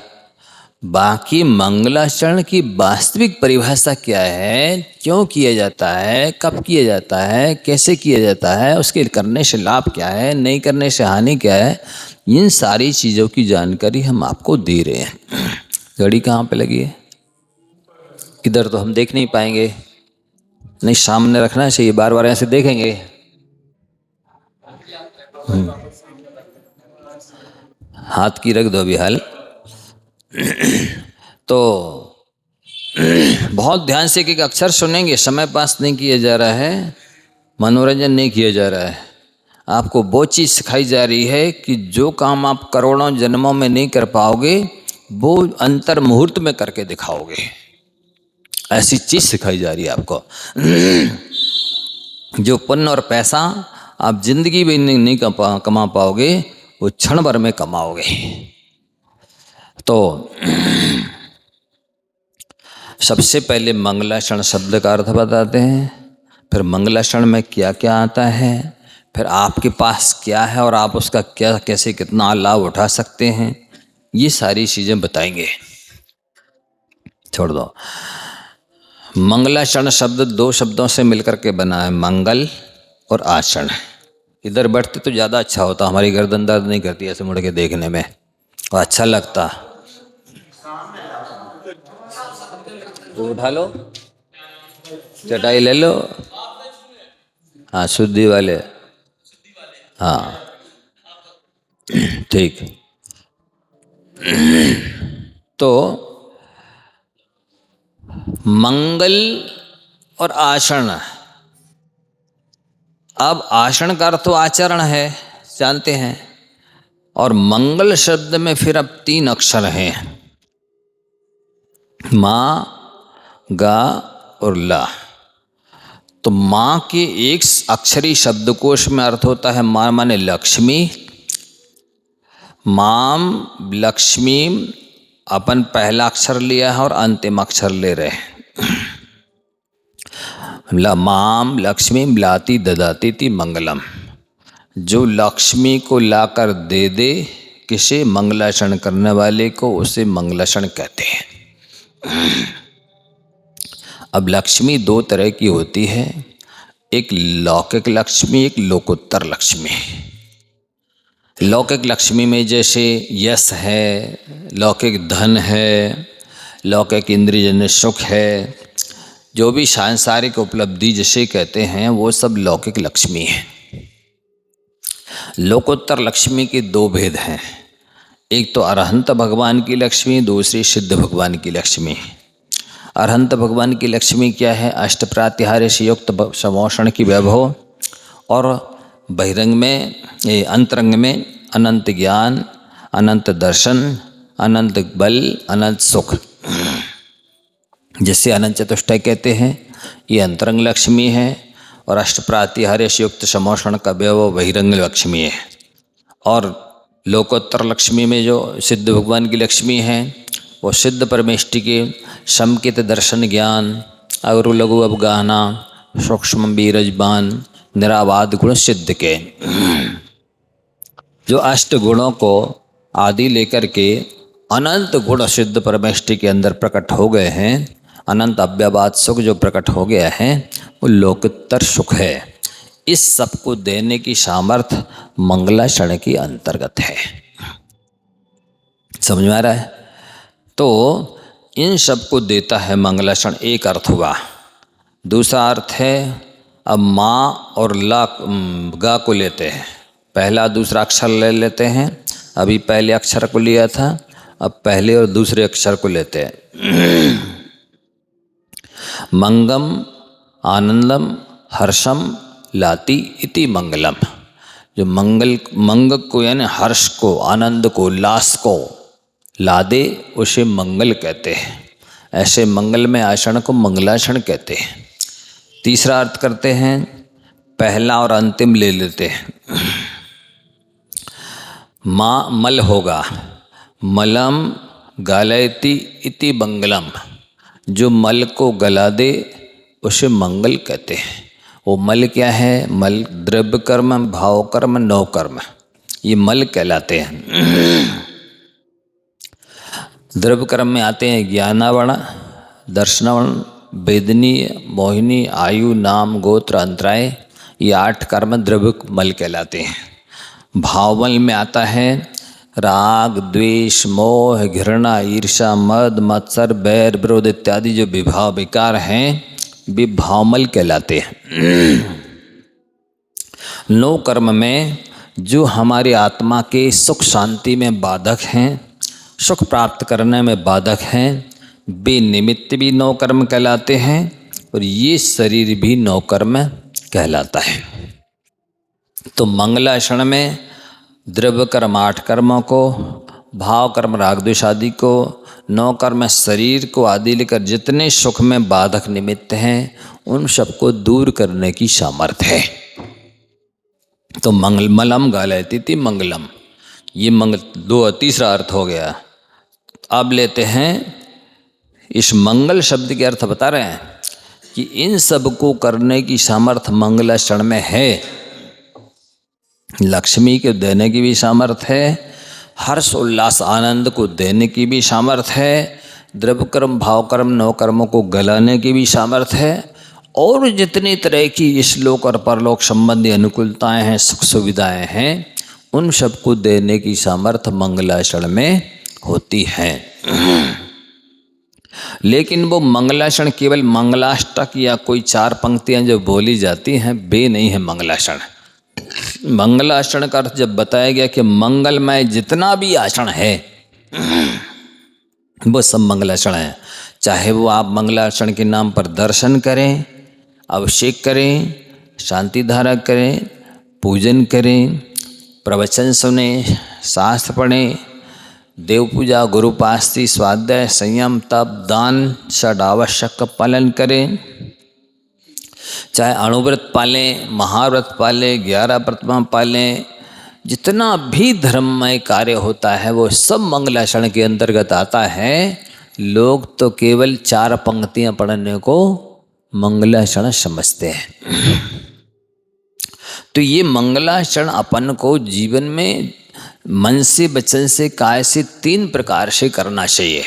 Speaker 1: बाकी मंगलाचरण की वास्तविक परिभाषा क्या है, क्यों किया जाता है, कब किया जाता है, कैसे किया जाता है, उसके करने से लाभ क्या है, नहीं करने से हानि क्या है, इन सारी चीज़ों की जानकारी हम आपको दे रहे हैं। घड़ी कहाँ पे लगी है? इधर तो हम देख नहीं पाएंगे, नहीं सामने रखना चाहिए, बार बार ऐसे देखेंगे। हाथ की रख दो अभी हाल। तो बहुत ध्यान से एक अक्षर सुनेंगे, समय पास नहीं किया जा रहा है, मनोरंजन नहीं किया जा रहा है। आपको वो चीज़ सिखाई जा रही है कि जो काम आप करोड़ों जन्मों में नहीं कर पाओगे, वो अंतर मुहूर्त में करके दिखाओगे। ऐसी चीज़ सिखाई जा रही है आपको। जो पुण्य और पैसा आप जिंदगी में नहीं कमा पाओगे, वो क्षण भर में कमाओगे। तो सबसे पहले मंगलाचरण शब्द का अर्थ बताते हैं, फिर मंगलाचरण में क्या क्या आता है, फिर आपके पास क्या है और आप उसका क्या, कैसे, कितना लाभ उठा सकते हैं, ये सारी चीज़ें बताएंगे। छोड़ दो। मंगलाचरण शब्द 2 शब्दों से मिलकर के बना है, मंगल और आचरण। इधर बैठते तो ज़्यादा अच्छा होता, हमारी गर्दन दर्द नहीं करती ऐसे मुड़ के देखने में, और अच्छा लगता। तो उठा लो, चटाई ले लो। हाँ, शुद्धि वाले, हाँ ठीक। तो मंगल और आचरण, अब आचरण का अर्थ तो आचरण है, जानते हैं, और मंगल शब्द में फिर अब 3 अक्षर हैं, माँ, गा और ला। तो माँ के एक अक्षरी शब्दकोश में अर्थ होता है माँ माने लक्ष्मी, माम लक्ष्मी, अपन पहला अक्षर लिया है और अंतिम अक्षर ले रहे हैं। माम लक्ष्मी लाती ददाती थी मंगलम, जो लक्ष्मी को लाकर दे दे किसे, मंगलाचरण करने वाले को, उसे मंगलाचरण कहते हैं। अब लक्ष्मी 2 तरह की होती है, एक लौकिक लक्ष्मी, एक लोकोत्तर लक्ष्मी। लौकिक लक्ष्मी में जैसे यश है, लौकिक धन है, लौकिक इंद्रियजन्य सुख है, जो भी सांसारिक उपलब्धि जिसे कहते हैं, वो सब लौकिक लक्ष्मी है। लोकोत्तर लक्ष्मी के 2 भेद हैं, एक तो अरहंत भगवान की लक्ष्मी, दूसरी सिद्ध भगवान की लक्ष्मी। अरहंत भगवान की लक्ष्मी क्या है? अष्ट प्रातिहार्य से युक्त समोषण की वैभव, और बहिरंग में, अंतरंग में अनंत ज्ञान, अनंत दर्शन, अनंत बल, अनंत सुख। जिसे अनंत चतुष्टय कहते हैं, ये अंतरंग लक्ष्मी है। और अष्टप्रातिहार्य युक्त समोषण का व्यव बहिरंग लक्ष्मी है। और लोकोत्तर लक्ष्मी में जो सिद्ध भगवान की लक्ष्मी है वो सिद्ध परमेष्टि के समकित दर्शन ज्ञान और लघु अवगाहना सूक्ष्म बीरजबान निराबाद गुण सिद्ध के जो अष्ट गुणों को आदि लेकर के अनंत गुण सिद्ध परमेष्टि के अंदर प्रकट हो गए हैं। अनंत अव्यवाद सुख जो प्रकट हो गया है वो लोकोत्तर सुख है। इस सब को देने की सामर्थ्य मंगलाचरण के अंतर्गत है। समझ में आ रहा है? तो इन सब को देता है मंगलाचरण, एक अर्थ हुआ। दूसरा अर्थ है, अब माँ और ला गा को लेते हैं, पहला दूसरा अक्षर ले लेते हैं। अभी पहले अक्षर को लिया था, अब पहले और दूसरे अक्षर को लेते हैं। मंगम आनंदम हर्षम लाती इति मंगलम। जो मंग को यानी हर्ष को, आनंद को, उल्लास को लादे उसे मंगल कहते हैं। ऐसे मंगलमय आचरण को मंगलाचरण कहते हैं। तीसरा अर्थ करते हैं, पहला और अंतिम ले लेते हैं। माँ मल होगा, मलम गालयति इति मंगलम। जो मल को गला दे उसे मंगल कहते हैं। वो मल क्या है? मल द्रव्य कर्म, भाव कर्म, नौ कर्म, ये मल कहलाते हैं। द्रव्य कर्म में आते हैं ज्ञानावर्ण, दर्शनावर्ण, वेदनीय, मोहिनी, आयु, नाम, गोत्र, अंतराय, ये 8 कर्म द्रव्य मल कहलाते हैं। भावमल में आता है राग, द्वेष, मोह, घृणा, ईर्षा, मद, मत्सर, बैर, विरोध इत्यादि जो विभाव विकार हैं वे भावमल कहलाते हैं। 9 कर्म में जो हमारी आत्मा के सुख शांति में बाधक हैं, सुख प्राप्त करने में बाधक हैं, वे निमित्त भी 9 कर्म कहलाते हैं और ये शरीर भी 9 कर्म कहलाता है। तो मंगलाचरण में द्रव्य कर्म 8 कर्मों को, भाव कर्म राग द्वेष आदि को, 9 कर्म शरीर को आदि लेकर जितने सुख में बाधक निमित्त हैं उन सबको दूर करने की सामर्थ्य है। तो मलम गालयति मंगलम, ये मंगल तीसरा अर्थ हो गया। अब लेते हैं इस मंगल शब्द के अर्थ बता रहे हैं कि इन सब को करने की सामर्थ्य मंगलाचरण में है। लक्ष्मी के देने की भी सामर्थ्य है, हर्ष उल्लास आनंद को देने की भी सामर्थ्य है, द्रव्य कर्म भाव कर्म 9 कर्मों को गलाने की भी सामर्थ्य है, और जितनी तरह की इस लोक और परलोक संबंधी अनुकूलताएं हैं, सुख सुविधाएं हैं, उन सबको देने की सामर्थ्य मंगलाचरण में होती है। लेकिन वो मंगलाचरण केवल मंगलाष्टक या कोई 4 पंक्तियां जो बोली जाती हैं वे नहीं है मंगलाचरण। मंगलाचरण का अर्थ जब बताया गया कि मंगलमय जितना भी आचरण है वो सब मंगलाचरण है। चाहे वो आप मंगलाचरण के नाम पर दर्शन करें, अभिषेक करें, शांति धारा करें, पूजन करें, प्रवचन सुने, शास्त्र पढ़ें, देव पूजा, गुरुपास्ति, स्वाध्याय, संयम, तप, दान, षडावश्यक का पालन करें, चाहे अणुव्रत पालें, महाव्रत पालें, 11 प्रतिमा पालें, जितना भी धर्ममय कार्य होता है वो सब मंगलाचरण के अंतर्गत आता है। लोग तो केवल 4 पंक्तियां पढ़ने को मंगलाचरण समझते हैं। तो ये मंगलाचरण अपन को जीवन में मन से, वचन से, काय से 3 प्रकार से करना चाहिए।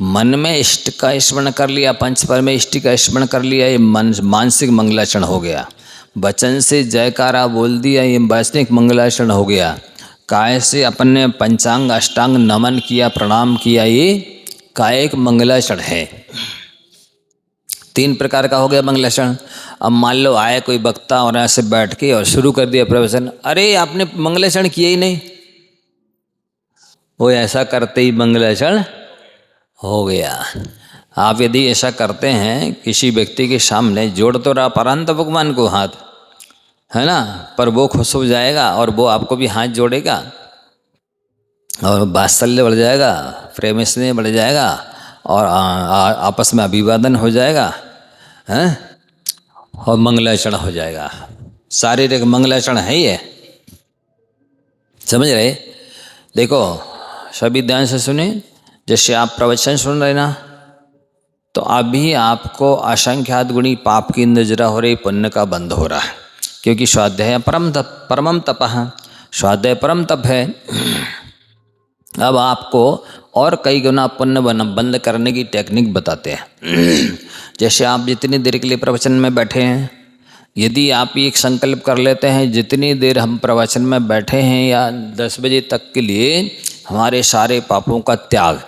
Speaker 1: मन में इष्ट का स्मरण कर लिया, पंचपर में इष्ट का स्मरण कर लिया, ये मानसिक मंगलाचरण हो गया। वचन से जयकारा बोल दिया, ये वैष्णिक मंगलाचरण हो गया। काय से अपन ने पंचांग अष्टांग नमन किया, प्रणाम किया, ये कायिक मंगलाचरण है। 3 प्रकार का हो गया मंगलाचरण। अब मान लो आए कोई वक्ता और ऐसे बैठ के और शुरू कर दिया प्रवचन, अरे आपने मंगलाचरण किया ही नहीं, वो ऐसा करते ही मंगलाचरण हो गया। आप यदि ऐसा करते हैं किसी व्यक्ति के सामने, जोड़ तो रहा परंत भगवान को हाथ, है ना, पर वो खुश हो जाएगा और वो आपको भी हाथ जोड़ेगा और वात्सल्य बढ़ जाएगा, प्रेम स्नेह बढ़ जाएगा और आपस में अभिवादन हो जाएगा, हैं, और मंगलाचरण हो जाएगा। शारीरिक मंगलाचरण है ये, समझ रहे? देखो सभी ध्यान से सुने। जैसे आप प्रवचन सुन रहे ना, तो अभी आपको असंख्यात गुणी पाप की नजरा हो रही, पुण्य का बंद हो रहा है, क्योंकि स्वाध्याय परमम तपः, स्वाध्याय परम तप है। अब आपको और कई गुना पुण्य बंद करने की टेक्निक बताते हैं। जैसे आप जितनी देर के लिए प्रवचन में बैठे हैं, यदि आप एक संकल्प कर लेते हैं, जितनी देर हम प्रवचन में बैठे हैं या 10 बजे तक के लिए हमारे सारे पापों का त्याग,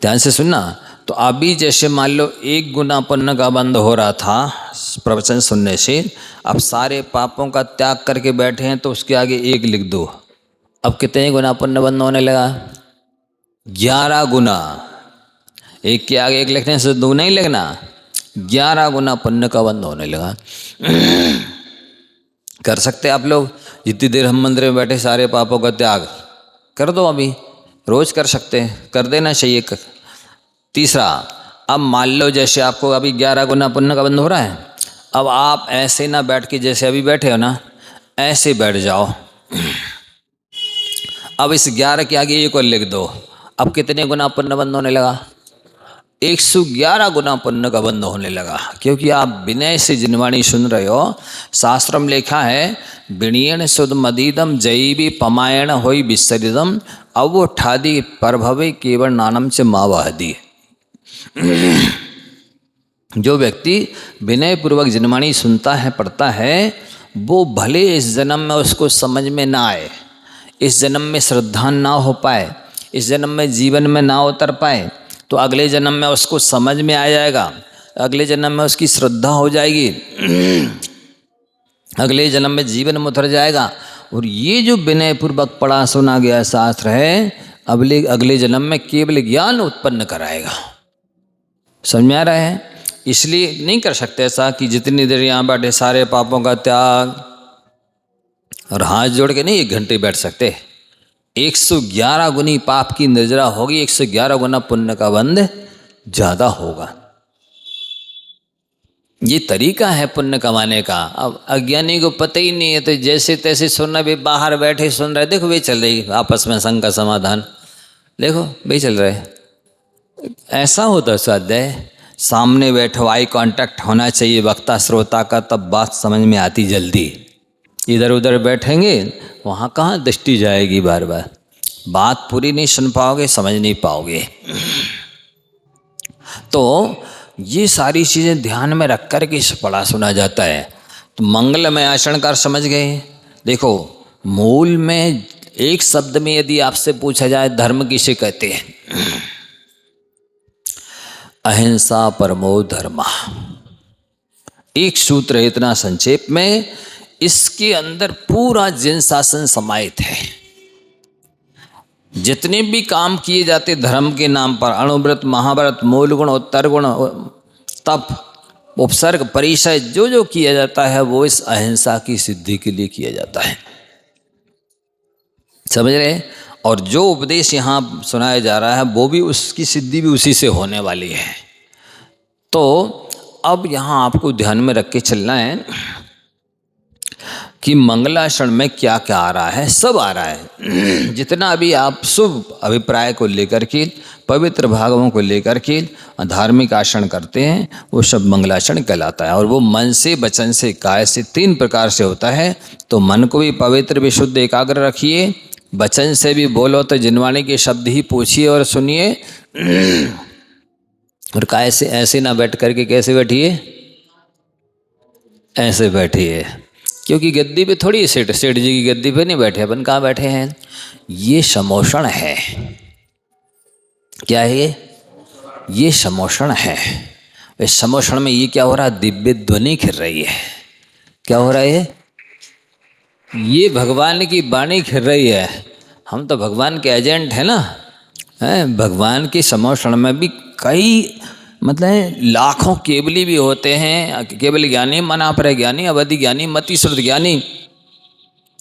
Speaker 1: ध्यान से सुनना। तो अभी जैसे मान लो 1 गुना पुण्य का बंद हो रहा था प्रवचन सुनने से, अब सारे पापों का त्याग करके बैठे हैं तो उसके आगे 1 लिख दो। अब कितने गुना पुण्य बंद होने लगा? 11 गुना। 1 के आगे 1 लिखने से 2 नहीं लिखना, 11 गुना पुण्य का बंद होने लगा। कर सकते आप लोग? जितनी देर हम मंदिर में बैठे सारे पापों का त्याग कर दो, अभी रोज कर सकते हैं, कर देना चाहिए। तीसरा, अब मान लो जैसे आपको अभी 11 गुना पुण्य का बंद हो रहा है, अब आप ऐसे ना बैठ के जैसे अभी बैठे हो ना, ऐसे बैठ जाओ। अब इस 11 के आगे 1 और लिख दो। अब कितने गुना पुण्य बंद होने लगा? 111 गुना पुण्य का बंद होने लगा, क्योंकि आप विनय से जिनवाणी सुन रहे हो। शास्त्र में लिखा है, विणयन शुद्ध मदीदम जैवी पमायण होई विस्तरितम, अब वो ठादी परभवे केवल नानम से मावहदी। जो व्यक्ति विनय पूर्वक जिनवाणी सुनता है, पढ़ता है, वो भले इस जन्म में उसको समझ में ना आए, इस जन्म में श्रद्धा ना हो पाए, इस जन्म में जीवन में ना उतर पाए, तो अगले जन्म में उसको समझ में आ जाएगा, अगले जन्म में उसकी श्रद्धा हो जाएगी, अगले जन्म में जीवन में उतर जाएगा। और ये जो विनय पूर्वक पढ़ा सुना गया शास्त्र है, अगले जन्म में केवल ज्ञान उत्पन्न कराएगा। समझ में आ रहा है? इसलिए नहीं कर सकते ऐसा कि जितनी देर यहाँ बैठे सारे पापों का त्याग, और हाथ जोड़ के नहीं 1 घंटे बैठ सकते। 111 गुनी पाप की नजरा होगी, 111 गुना पुण्य का बंद ज्यादा होगा। ये तरीका है पुण्य कमाने का। अब अज्ञानी को पता ही नहीं है, तो जैसे तैसे सुनना, भी बाहर बैठे सुन रहे, देखो वे चल रही आपस में संग का समाधान, देखो वे चल रहे। ऐसा होता स्वाध्याय, सामने बैठो, आई कांटेक्ट होना चाहिए वक्ता श्रोता का, तब बात समझ में आती जल्दी। इधर उधर बैठेंगे, वहाँ कहाँ दृष्टि जाएगी, बार बार बात पूरी नहीं सुन पाओगे, समझ नहीं पाओगे। तो ये सारी चीज़ें ध्यान में रख कर के पढ़ा सुना जाता है। तो मंगलमय आचरणकार समझ गए। देखो मूल में एक शब्द में यदि आपसे पूछा जाए धर्म किसे कहते हैं, अहिंसा परमो धर्म। एक सूत्र है इतना संक्षेप में, इसके अंदर पूरा जिन शासन समाहित है। जितने भी काम किए जाते धर्म के नाम पर, अणुव्रत, महाव्रत, मूल गुण, उत्तर गुण, तप, उपसर्ग, परिचय, जो जो किया जाता है वो इस अहिंसा की सिद्धि के लिए किया जाता है। समझ रहे? और जो उपदेश यहाँ सुनाया जा रहा है वो भी, उसकी सिद्धि भी उसी से होने वाली है। तो अब यहाँ आपको ध्यान में रख के चलना है कि मंगलाचरण में क्या क्या आ रहा है। सब आ रहा है। जितना भी आप शुभ अभिप्राय को लेकर के, पवित्र भागवों को लेकर के धार्मिक आचरण करते हैं, वो सब मंगलाचरण कहलाता है। और वो मन से, वचन से, काय से 3 प्रकार से होता है। तो मन को भी पवित्र, विशुद्ध, एकाग्र रखिए। वचन से भी बोलो तो जिनवाणी के शब्द ही पूछिए और सुनिए। और काहे से ऐसे ना बैठ करके कैसे बैठिए, ऐसे बैठिए। क्योंकि गद्दी पे थोड़ी, सेठ जी की गद्दी पे नहीं बैठे अपन, कहाँ बैठे हैं? ये समोषण है। क्या है ये समोषण है। इस समोषण में ये क्या हो रहा है? दिव्य ध्वनि खिर रही है। क्या हो रहा है? ये भगवान की वाणी खिर रही है। हम तो भगवान के एजेंट हैं ना, हैं? भगवान के समोषण में भी कई मतलब लाखों केवली भी होते हैं। केवल ज्ञानी, मना पर ज्ञानी, अवधि ज्ञानी, मति श्रुत ज्ञानी,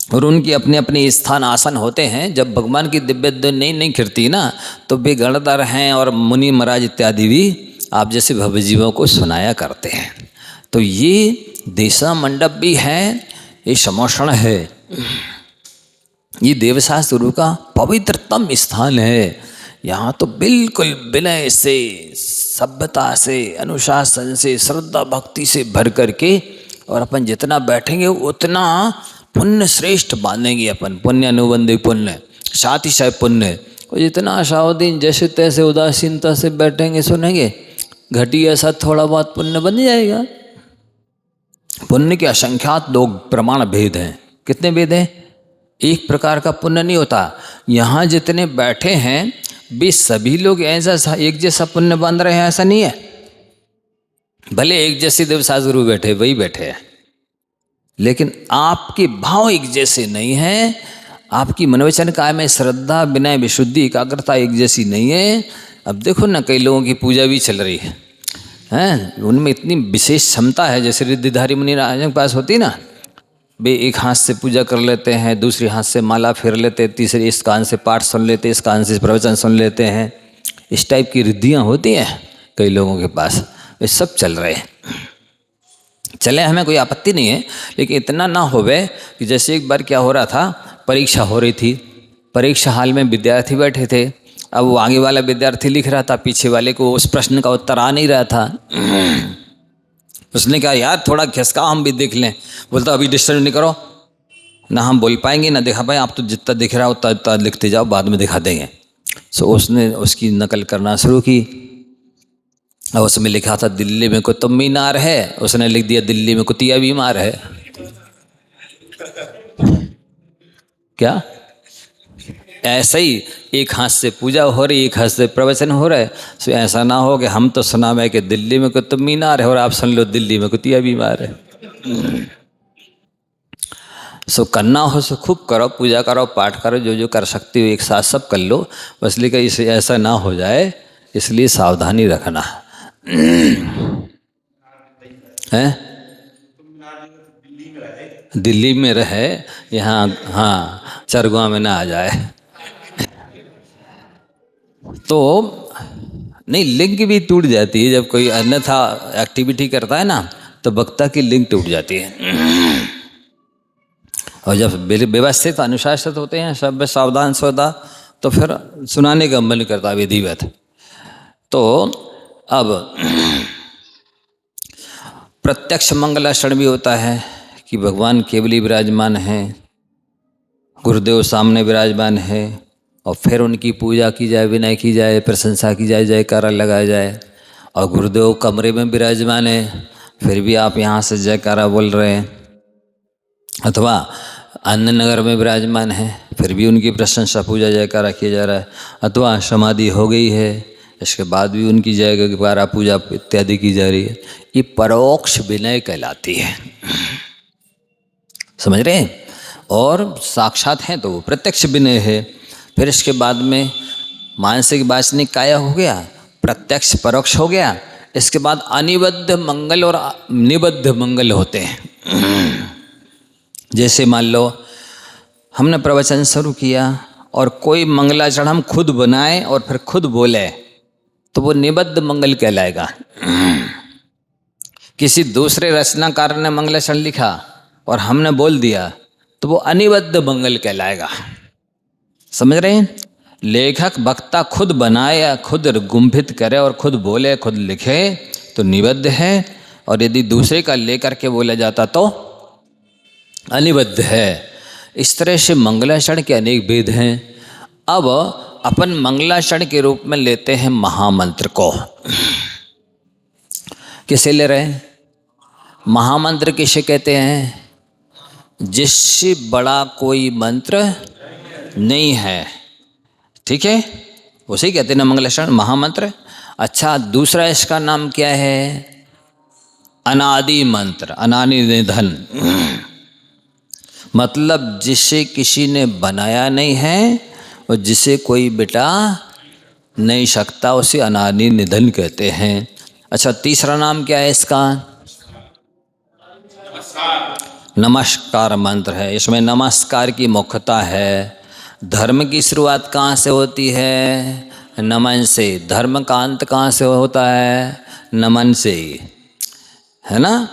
Speaker 1: और उनकी अपने अपने स्थान आसन होते हैं। जब भगवान की दिव्य ध्वनि नहीं खिरती ना, तो वे गणधर हैं और मुनि महाराज इत्यादि भी आप जैसे भवजीवों को सुनाया करते हैं। तो ये देशा मंडप भी है, ये समोषण है, ये देवशास्त्र गुरु का पवित्रतम स्थान है। यहाँ तो बिल्कुल विनय से, सभ्यता से, अनुशासन से, श्रद्धा भक्ति से भर करके, और अपन जितना बैठेंगे उतना पुण्य श्रेष्ठ मानेंगे अपन, पुण्य अनुबंधी पुण्य, साथ ही साथ पुण्य। और जितना शाओदीन जैसे तैसे उदासीनता से बैठेंगे सुनेंगे, घटिया सा थोड़ा बहुत पुण्य बन जाएगा। पुण्य के असंख्यात दो प्रमाण भेद हैं। कितने भेद हैं? एक प्रकार का पुण्य नहीं होता। यहाँ जितने बैठे हैं वे सभी लोग ऐसा एक जैसा पुण्य बांध रहे हैं, ऐसा नहीं है। भले एक जैसे देवशास्त्र गुरु बैठे, वही बैठे हैं, लेकिन आपके भाव एक जैसे नहीं हैं। आपकी मनोवचन काय में श्रद्धा, विनय, विशुद्धि, एकाग्रता एक जैसी नहीं है। अब देखो ना, कई लोगों की पूजा भी चल रही है, उनमें इतनी विशेष क्षमता है। जैसे रिद्धिधारी मुनि राज के पास होती ना, वे एक हाथ से पूजा कर लेते हैं, दूसरे हाथ से माला फेर लेते, तीसरे इस कान से पाठ सुन लेते, इस कान से प्रवचन सुन लेते हैं। इस टाइप की रिद्धियाँ होती हैं कई लोगों के पास, वे सब चल रहे हैं। चले, हमें कोई आपत्ति नहीं है, लेकिन इतना ना होवे कि जैसे एक बार क्या हो रहा था, परीक्षा हो रही थी, परीक्षा हाल में विद्यार्थी बैठे थे। अब वो आगे वाला विद्यार्थी लिख रहा था, पीछे वाले को उस प्रश्न का उत्तर आ नहीं रहा था। उसने कहा यार थोड़ा खिसका, हम भी देख लें। बोलता अभी डिस्टर्ब नहीं करो, ना हम बोल पाएंगे ना दिखा पाएंगे, आप तो जितना दिख रहा हो उतना लिखते जाओ, बाद में दिखा देंगे। सो उसने उसकी नकल करना शुरू की। और उसमें लिखा था दिल्ली में कुतुब मीनार है, उसने लिख दिया दिल्ली में कुतिया बीमार है। क्या ऐसा ही एक हाथ से पूजा हो रही, एक हाथ से प्रवचन हो रहा है। सो ऐसा ना हो कि हम तो सुना में कि दिल्ली में कुतुब मीनार है और आप सुन लो दिल्ली में कुतिया बीमार है। सो करना हो सो खूब करो, पूजा करो, पाठ करो, जो जो कर सकते हो एक साथ सब कर लो, बस लेकिन इसे ऐसा ना हो जाए, इसलिए सावधानी रखना है। दिल्ली में रहे, यहाँ हाँ चरगुआ में ना आ जाए। तो नहीं, लिंक भी टूट जाती है जब कोई अन्यथा एक्टिविटी करता है ना, तो वक्ता की लिंक टूट जाती है। और जब व्यवस्थित अनुशासित होते हैं सब सावधान सौदा, तो फिर सुनाने का मन करता विधिवत। तो अब प्रत्यक्ष मंगलाचरण भी होता है कि भगवान केवल ही विराजमान हैं, गुरुदेव सामने विराजमान है, और फिर उनकी पूजा की जाए, विनय की जाए, प्रशंसा की जाए, जयकारा लगाया जाए। और गुरुदेव कमरे में विराजमान है, फिर भी आप यहाँ से जयकारा बोल रहे हैं। अथवा अन्य नगर में विराजमान है, फिर भी उनकी प्रशंसा, पूजा, जयकारा किया जा रहा है। अथवा समाधि हो गई है, इसके बाद भी उनकी जयकारा, पूजा इत्यादि की जा रही है। ये परोक्ष विनय कहलाती है, समझ रहे हैं। और साक्षात हैं तो वो प्रत्यक्ष विनय है। फिर इसके बाद में मानसिक वासनिक काया हो गया, प्रत्यक्ष परोक्ष हो गया। इसके बाद अनिबद्ध मंगल और निबद्ध मंगल होते हैं। जैसे मान लो हमने प्रवचन शुरू किया और कोई मंगलाचरण हम खुद बनाए और फिर खुद बोले, तो वो निबद्ध मंगल कहलाएगा। किसी दूसरे रचनाकार ने मंगलाचरण लिखा और हमने बोल दिया, तो वो अनिबद्ध मंगल कहलाएगा। समझ रहे हैं। लेखक वक्ता खुद बनाए या खुद गुंफित करे और खुद बोले, खुद लिखे, तो निबद्ध है। और यदि दूसरे का लेकर के बोला जाता तो अनिबद्ध है। इस तरह से मंगलाचरण के अनेक भेद हैं। अब अपन मंगलाचरण के रूप में लेते हैं महामंत्र को। किसे ले रहे हैं? महामंत्र किसे कहते हैं? जिससे बड़ा कोई मंत्र नहीं है, ठीक है, उसे कहते हैं ना मंगलाचरण, महामंत्र। अच्छा, दूसरा इसका नाम क्या है? अनादि मंत्र, अनादि निधन। मतलब जिसे किसी ने बनाया नहीं है और जिसे कोई बिटा नहीं सकता, उसे अनादि निधन कहते हैं। अच्छा, तीसरा नाम क्या है इसका? नमस्कार मंत्र है, इसमें नमस्कार की मुख्यता है। धर्म की शुरुआत कहाँ से होती है? नमन से। धर्म का अंत कहाँ से होता है? नमन से, है ना।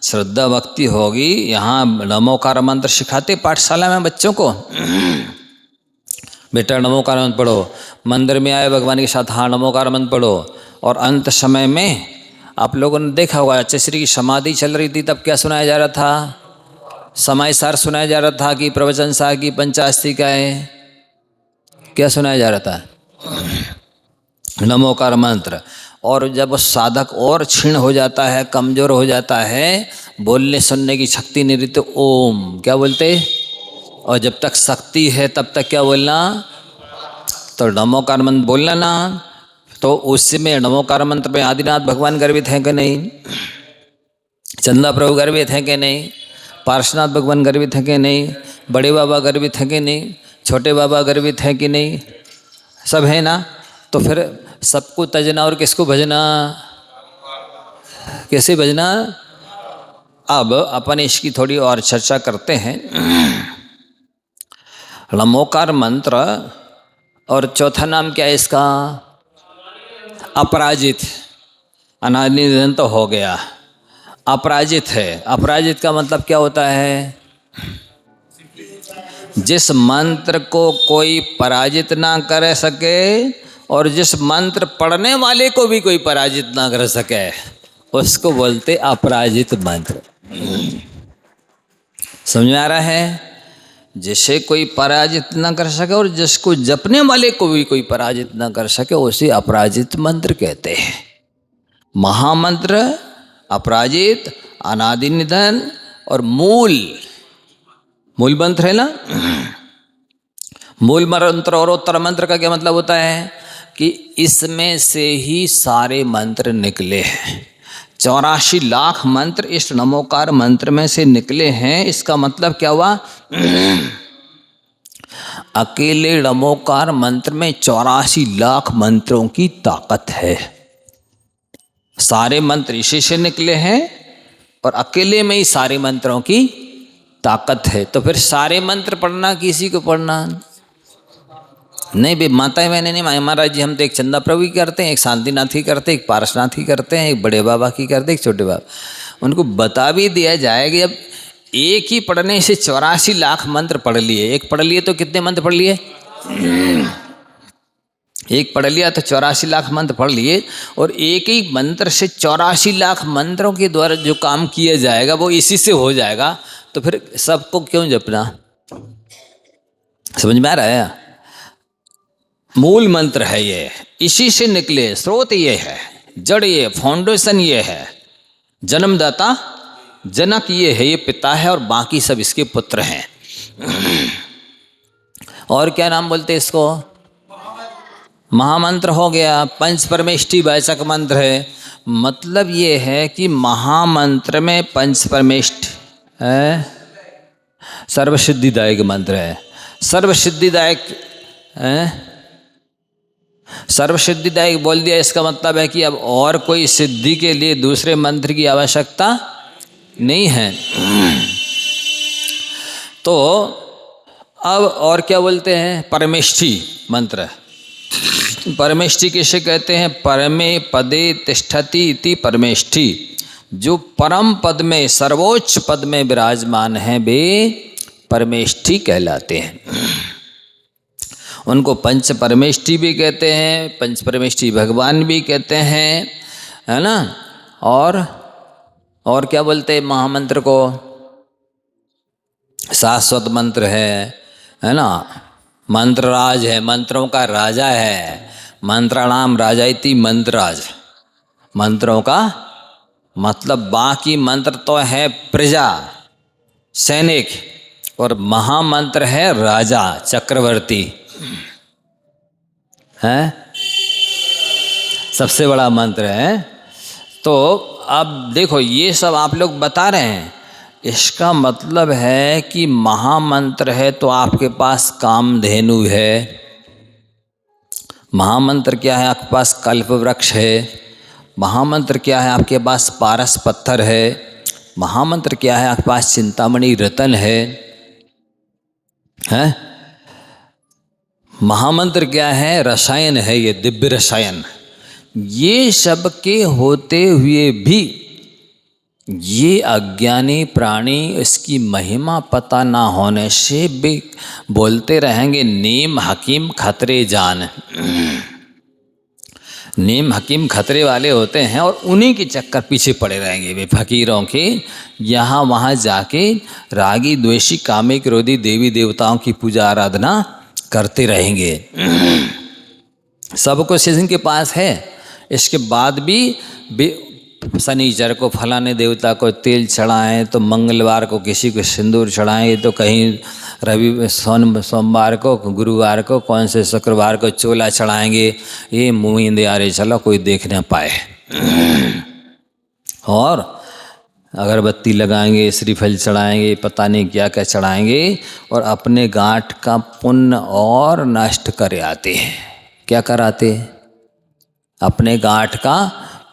Speaker 1: श्रद्धा भक्ति होगी। यहाँ नमोकार मंत्र सिखाते पाठशाला में बच्चों को, बेटा नमोकार मंत्र पढ़ो। मंदिर में आए भगवान के साथ, हाँ नमोकार मंत्र पढ़ो। और अंत समय में आप लोगों ने देखा होगा, आचार्य की समाधि चल रही थी, तब क्या सुनाया जा रहा था? समाचार सुनाया जा रहा था कि प्रवचन सार की पंचास्ती का है, क्या सुनाया जा रहा था? नमोकार मंत्र। और जब साधक और क्षीण हो जाता है, कमजोर हो जाता है, बोलने सुनने की शक्ति नहीं रहती, तो ओम क्या बोलते? और जब तक शक्ति है तब तक क्या बोलना? तो नमोकार मंत्र बोलना ना। तो उसमें नमोकार मंत्र में आदिनाथ भगवान गर्वित हैं कि नहीं? चंदा प्रभु गर्वित हैं कि नहीं? पार्श्वनाथ भगवान गर्वित हैं कि नहीं? बड़े बाबा गर्वित हैं कि नहीं? छोटे बाबा गर्वित हैं कि नहीं? सब है ना। तो फिर सबको तजना और किसको भजना? कैसे भजना? अब अपन इसकी थोड़ी और चर्चा करते हैं। नमोकार मंत्र, और चौथा नाम क्या है इसका? अपराजित। अनादि निधन तो हो गया, अपराजित है। अपराजित का मतलब क्या होता है? जिस मंत्र को कोई पराजित ना कर सके, और जिस मंत्र पढ़ने वाले को भी कोई पराजित ना कर सके, उसको बोलते अपराजित मंत्र। समझ में आ रहा है? जिसे कोई पराजित ना कर सके और जिसको जपने वाले को भी कोई पराजित ना कर सके, उसे अपराजित मंत्र कहते हैं। महामंत्र, अपराजित, अनादि निधन और मूल मंत्र है ना। मूल मंत्र और उत्तर मंत्र का क्या मतलब होता है? कि इसमें से ही सारे मंत्र निकले हैं। 84 लाख मंत्र इस नमोकार मंत्र में से निकले हैं। इसका मतलब क्या हुआ? अकेले नमोकार मंत्र में 84 लाख मंत्रों की ताकत है। सारे मंत्र इसी से निकले हैं और अकेले में ही सारे मंत्रों की ताकत है। तो फिर सारे मंत्र पढ़ना, किसी को पढ़ना नहीं बे, माता बहने नहीं, महाराज जी हम तो एक चंदा प्रभु की करते हैं, एक शांतिनाथ की करते हैं, एक पारसनाथ की करते हैं, एक बड़े बाबा की करते हैं, एक छोटे बाबा। उनको बता भी दिया जाएगा, अब एक ही पढ़ने से 84 लाख मंत्र पढ़ लिए। एक पढ़ लिए तो कितने मंत्र पढ़ लिए? एक पढ़ लिया तो 84 लाख मंत्र पढ़ लिए। और एक ही मंत्र से 84 लाख मंत्रों के द्वारा जो काम किया जाएगा वो इसी से हो जाएगा। तो फिर सबको क्यों जपना? समझ में आ रहा है? मूल मंत्र है ये, इसी से निकले, स्रोत ये है, जड़ ये, फाउंडेशन ये है, जन्मदाता जनक ये है, ये पिता है और बाकी सब इसके पुत्र हैं। और क्या नाम बोलते इसको? महामंत्र हो गया। पंच परमेष्ठी वाचक मंत्र है। मतलब ये है कि महामंत्र में पंच परमेष्ठ है, सर्वसिद्धिदायक मंत्र है। सर्वसिद्धिदायक है, सर्वसिद्धिदायक बोल दिया, इसका मतलब है कि अब और कोई सिद्धि के लिए दूसरे मंत्र की आवश्यकता नहीं है। तो अब और क्या बोलते हैं? परमेष्ठी मंत्र। परमेष्ठी किसे कहते हैं? परमे पदे तिष्ठति इति परमेष्ठी। जो परम पद में, सर्वोच्च पद में विराजमान है, वे परमेष्ठी कहलाते हैं। उनको पंच परमेष्ठी भी कहते हैं, पंच परमेष्ठी भगवान भी कहते हैं, है ना। और क्या बोलते हैं महामंत्र को? शाश्वत मंत्र है ना। मंत्रराज है, मंत्रों का राजा है। मंत्राणाम राजाइति मंत्रराज। मंत्रों का मतलब बाकी मंत्र तो है प्रजा, सैनिक, और महामंत्र है राजा, चक्रवर्ती है, सबसे बड़ा मंत्र है। तो अब देखो ये सब आप लोग बता रहे हैं, इसका मतलब है कि महामंत्र है तो आपके पास कामधेनु है। महामंत्र क्या है? आपके पास कल्प वृक्ष है। महामंत्र क्या है? आपके पास पारस पत्थर है। महामंत्र क्या है? आपके पास चिंतामणि रतन है, हैं? महामंत्र क्या है? रसायन है, ये दिव्य रसायन। ये सब के होते हुए भी ये अज्ञानी प्राणी इसकी महिमा पता ना होने से भी बोलते रहेंगे नीम हकीम खतरे जान। नीम हकीम खतरे वाले होते हैं और उन्हीं के चक्कर पीछे पड़े रहेंगे वे फकीरों के। यहाँ वहाँ जाके रागी द्वेषी कामी क्रोधी देवी देवताओं की पूजा आराधना करते रहेंगे। सब कुछ इनके पास है, इसके बाद भी शनिचर को फलाने देवता को तेल चढ़ाएं, तो मंगलवार को किसी को सिंदूर चढ़ाएं, तो कहीं सोमवार को, गुरुवार को, कौन से शुक्रवार को चोला चढ़ाएंगे। ये मुँह यारे चलो कोई देख ना पाए। और अगरबत्ती लगाएंगे, श्रीफल चढ़ाएंगे, पता नहीं क्या क्या चढ़ाएंगे, और अपने गांठ का पुण्य और नष्ट कर आते हैं। क्या कराते? अपने गांठ का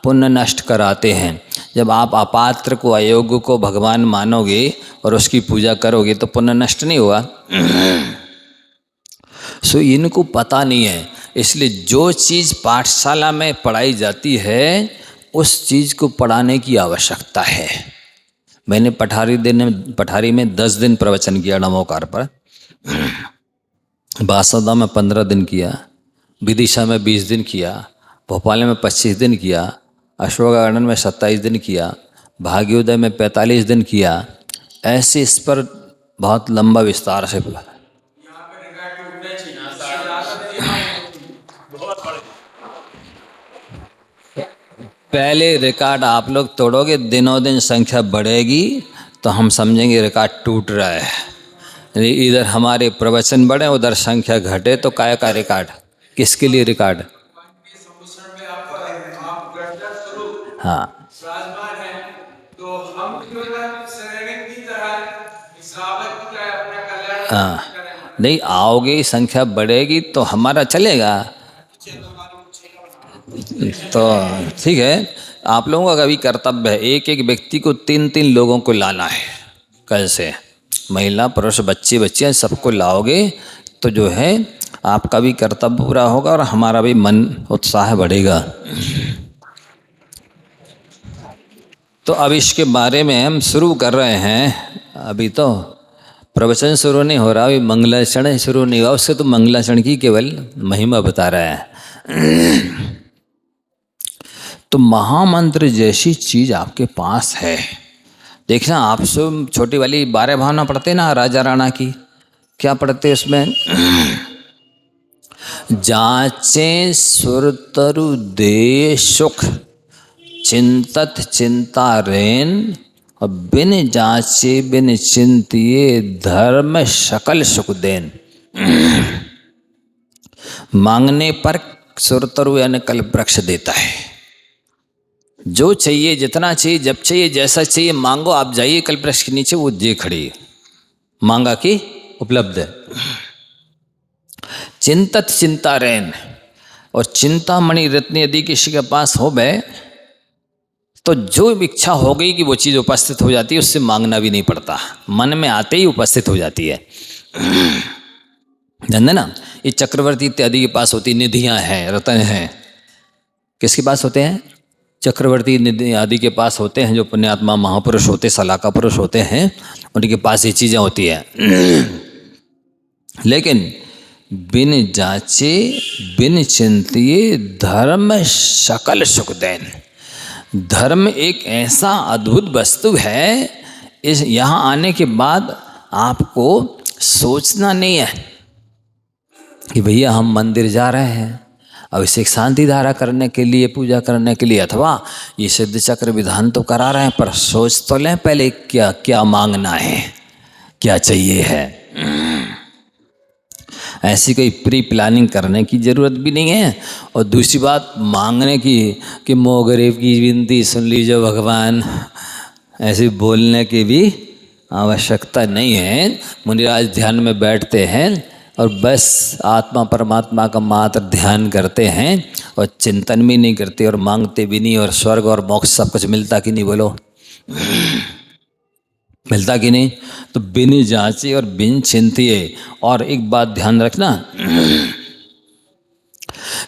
Speaker 1: पुण्य नष्ट कराते हैं। जब आप अपात्र को, अयोग्य को भगवान मानोगे और उसकी पूजा करोगे तो पुण्य नष्ट नहीं हुआ। सो इनको पता नहीं है, इसलिए जो चीज़ पाठशाला में पढ़ाई जाती है उस चीज़ को पढ़ाने की आवश्यकता है। मैंने पठारी में 10 दिन प्रवचन किया नमोकार पर, बासदा में 15 दिन किया, विदिशा में 20 दिन किया, भोपाल में 25 दिन किया, अशोक गार्डन में 27 दिन किया, भाग्योदय में 45 दिन किया। ऐसे इस पर बहुत लंबा विस्तार से पहले रिकॉर्ड आप लोग तोड़ोगे, दिनों दिन संख्या बढ़ेगी तो हम समझेंगे रिकॉर्ड टूट रहा है। इधर हमारे प्रवचन बढ़े, उधर संख्या घटे, तो काय का रिकॉर्ड? किसके लिए रिकॉर्ड? हाँ, हाँ, नहीं आओगे, संख्या बढ़ेगी तो हमारा चलेगा। तो ठीक है, आप लोगों का कभी कर्तव्य है, एक एक व्यक्ति को 3-3 लोगों को लाना है। कैसे? महिला पुरुष बच्चे बच्चियाँ सबको लाओगे तो जो है आपका भी कर्तव्य पूरा होगा और हमारा भी मन उत्साह बढ़ेगा। तो अब इसके बारे में हम शुरू कर रहे हैं। अभी तो प्रवचन शुरू नहीं हो रहा, अभी मंगलाचरण शुरू नहीं हुआ, उससे तो मंगलाचरण की केवल महिमा बता रहा है। तो महामंत्र जैसी चीज आपके पास है। देखना, आप सब छोटी वाली 12 भावना पढ़ते ना राजा राणा की, क्या पढ़ते उसमें? जाचे सुरतरु दे सुख, चिंतत चिंता रेन, और बिन जाचे बिन चिंतिए धर्म सकल सुख देन। मांगने पर सुरतरु यानी कल्प वृक्ष देता है। जो चाहिए, जितना चाहिए, जब चाहिए, जैसा चाहिए मांगो, आप जाइए कल्प वृक्ष के नीचे, वो जे खड़ी मांगा की उपलब्ध है। चिंतत चिंता रेन, और चिंतामणि रत्न यदि किसी के पास हो गए तो जो इच्छा हो गई कि वो चीज़ उपस्थित हो जाती है, उससे मांगना भी नहीं पड़ता, मन में आते ही उपस्थित हो जाती है। जानते ना, ये चक्रवर्ती इत्यादि के पास होती निधियां हैं, रत्न हैं। किसके पास होते हैं? चक्रवर्ती निधि आदि के पास होते हैं, जो पुण्यात्मा महापुरुष होते, सलाका पुरुष होते हैं, उनके पास ये चीज़ें होती हैं। लेकिन बिन जाचे बिन चिंतिए धर्म सकल सुख देन। धर्म एक ऐसा अद्भुत वस्तु है, इस यहाँ आने के बाद आपको सोचना नहीं है कि भैया हम मंदिर जा रहे हैं अभिषेक शांति धारा करने के लिए, पूजा करने के लिए, अथवा ये सिद्ध चक्र विधान तो करा रहे हैं, पर सोच तो लें पहले क्या क्या मांगना है, क्या चाहिए है। ऐसी कोई प्री प्लानिंग करने की ज़रूरत भी नहीं है। और दूसरी बात, मांगने की कि मोह गरीब की विनती सुन लीजिए भगवान, ऐसे बोलने की भी आवश्यकता नहीं है। मुनिराज ध्यान में बैठते हैं और बस आत्मा परमात्मा का मात्र ध्यान करते हैं और चिंतन भी नहीं करते और मांगते भी नहीं, और स्वर्ग और मोक्ष सब कुछ मिलता कि नहीं बोलो? मिलता कि नहीं? तो बिन जांचे और बिन चिंतिए। और एक बात ध्यान रखना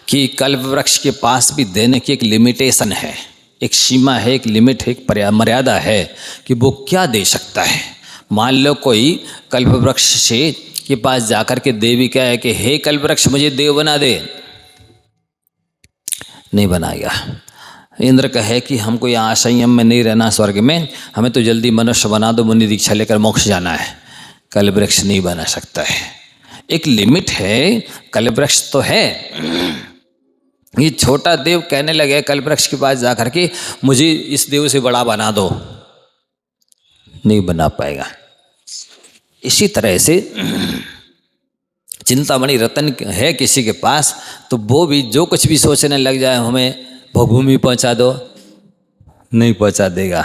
Speaker 1: कि कल्प वृक्ष के पास भी देने की एक लिमिटेशन है, एक सीमा है, एक लिमिट है, एक मर्यादा है कि वो क्या दे सकता है। मान लो कोई कल्प वृक्ष से के पास जाकर के देवी क्या है कि हे कल्प वृक्ष मुझे देव बना दे, नहीं बनाएगा। इंद्र कहे कि हमको यहाँ संयम में नहीं रहना स्वर्ग में, हमें तो जल्दी मनुष्य बना दो, मुनि दीक्षा लेकर मोक्ष जाना है, कल्प वृक्ष नहीं बना सकता है। एक लिमिट है, कल्प वृक्ष तो है। ये छोटा देव कहने लगे कल्प वृक्ष के पास जाकर के मुझे इस देव से बड़ा बना दो, नहीं बना पाएगा। इसी तरह से चिंतामणि रतन है किसी के पास तो वो भी जो कुछ भी सोचने लग जाए हमें भूमि पहुंचा दो, नहीं पहुंचा देगा।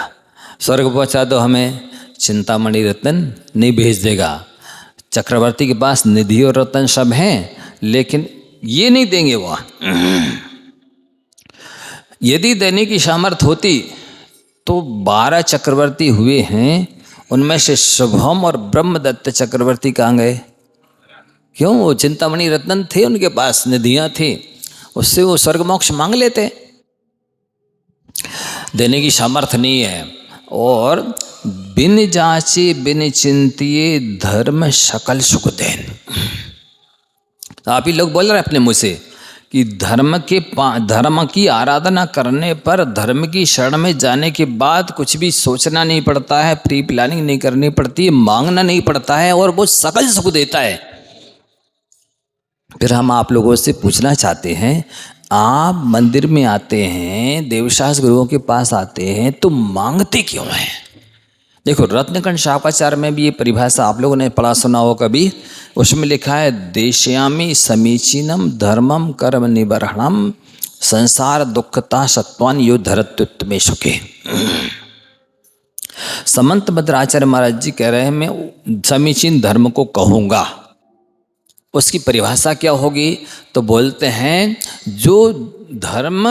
Speaker 1: स्वर्ग पहुंचा दो हमें, चिंतामणि रतन नहीं भेज देगा। चक्रवर्ती के पास निधि और रतन सब हैं लेकिन ये नहीं देंगे वो। यदि देने की सामर्थ होती तो 12 चक्रवर्ती हुए हैं, उनमें से शुभम और ब्रह्मदत्त चक्रवर्ती कहाँ गए? क्यों? वो चिंतामणि रत्न थे, उनके पास निधियां थी, उससे वो स्वर्ग मोक्ष मांग लेते। देने की सामर्थ्य नहीं है। और बिन जांचे बिन चिंतिए धर्म सकल सुख देन। आप ही लोग बोल रहे हैं अपने मुँह से कि धर्म की आराधना करने पर, धर्म की शरण में जाने के बाद कुछ भी सोचना नहीं पड़ता है, प्री प्लानिंग नहीं करनी पड़ती है, मांगना नहीं पड़ता है और वो सकल सुख देता है। फिर हम आप लोगों से पूछना चाहते हैं, आप मंदिर में आते हैं, देवशास्त्र गुरुओं के पास आते हैं तो मांगते क्यों हैं? देखो रत्नकंठ शाकाचार में भी ये परिभाषा आप लोगों ने पढ़ा सुना हो कभी, उसमें लिखा है देश्यामि समीचीनम धर्मम कर्म निबर्हणम संसार दुखता सत्वान यो धरत्युत में सुखे। समंत भद्राचार्य महाराज जी कह रहे हैं मैं समीचीन धर्म को कहूँगा, उसकी परिभाषा क्या होगी? तो बोलते हैं जो धर्म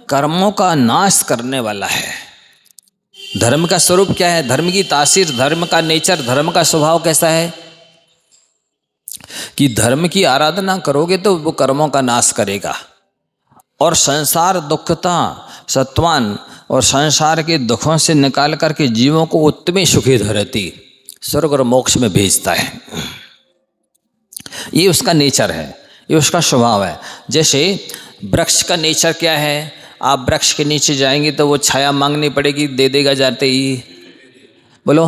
Speaker 1: कर्मों का नाश करने वाला है। धर्म का स्वरूप क्या है? धर्म की तासीर, धर्म का नेचर, धर्म का स्वभाव कैसा है कि धर्म की आराधना करोगे तो वो कर्मों का नाश करेगा और संसार दुखता सत्वान और संसार के दुखों से निकाल करके जीवों को उत्तम सुखी धरती स्वर्ग और मोक्ष में भेजता है। ये उसका नेचर है, ये उसका स्वभाव है। जैसे वृक्ष का नेचर क्या है? आप वृक्ष के नीचे जाएंगे तो वो छाया मांगनी पड़ेगी, दे देगा जाते ही। बोलो,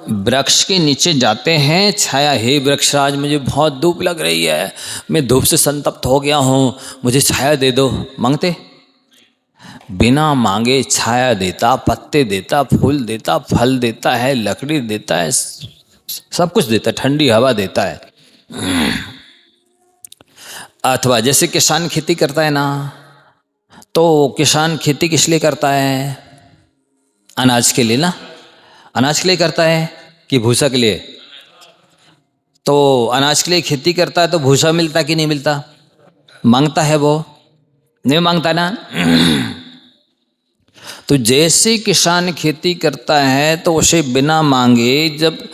Speaker 1: वृक्ष के नीचे जाते हैं, छाया, हे वृक्षराज मुझे बहुत धूप लग रही है, मैं धूप से संतप्त हो गया हूँ, मुझे छाया दे दो। मांगते? बिना मांगे छाया देता, पत्ते देता, फूल देता, फल देता है, लकड़ी देता है, सब कुछ देता है, ठंडी हवा देता है। अथवा जैसे किसान खेती करता है ना, तो किसान खेती किस लिए करता है? अनाज के लिए ना, अनाज के लिए करता है कि भूसा के लिए? तो अनाज के लिए खेती करता है तो भूसा मिलता कि नहीं मिलता? मांगता है वो? नहीं मांगता ना। तो जैसे किसान खेती करता है तो उसे बिना मांगे जब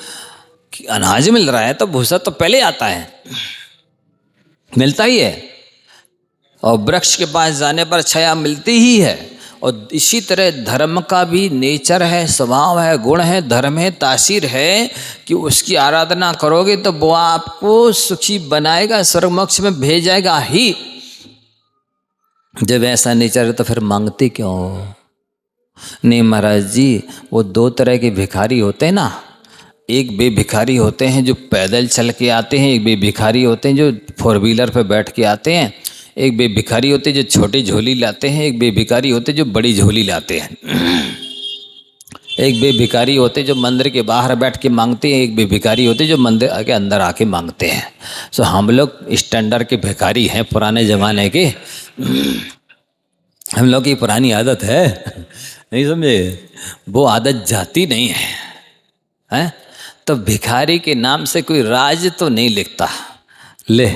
Speaker 1: अनाज मिल रहा है तो भूसा तो पहले आता है, मिलता ही है। और वृक्ष के पास जाने पर छाया मिलती ही है। और इसी तरह धर्म का भी नेचर है, स्वभाव है, गुण है, धर्म है, तासीर है कि उसकी आराधना करोगे तो वो आपको सुखी बनाएगा, स्वर्ग मोक्ष में भेजाएगा ही। जब ऐसा नेचर है तो फिर मांगते क्यों? नहीं महाराज जी, वो दो तरह के भिखारी होते हैं ना, एक बे भिखारी होते हैं जो पैदल चल के आते हैं, एक बे भिखारी होते हैं जो 4 व्हीलर पर बैठ के आते हैं, एक बे भिखारी होते हैं जो छोटी झोली लाते हैं, एक बे भिखारी होते हैं जो बड़ी झोली लाते हैं, एक बे भिखारी होते हैं जो मंदिर के बाहर बैठ के मांगते हैं, एक बे भिखारी होते हैं जो मंदिर के अंदर आके मांगते हैं। सो हम लोग स्टैंडर्ड के भिखारी हैं, पुराने ज़माने के। हम लोग की पुरानी आदत है, नहीं समझे? वो आदत जाती नहीं है, हैं? तो भिखारी के नाम से कोई राज तो नहीं लिखता, ले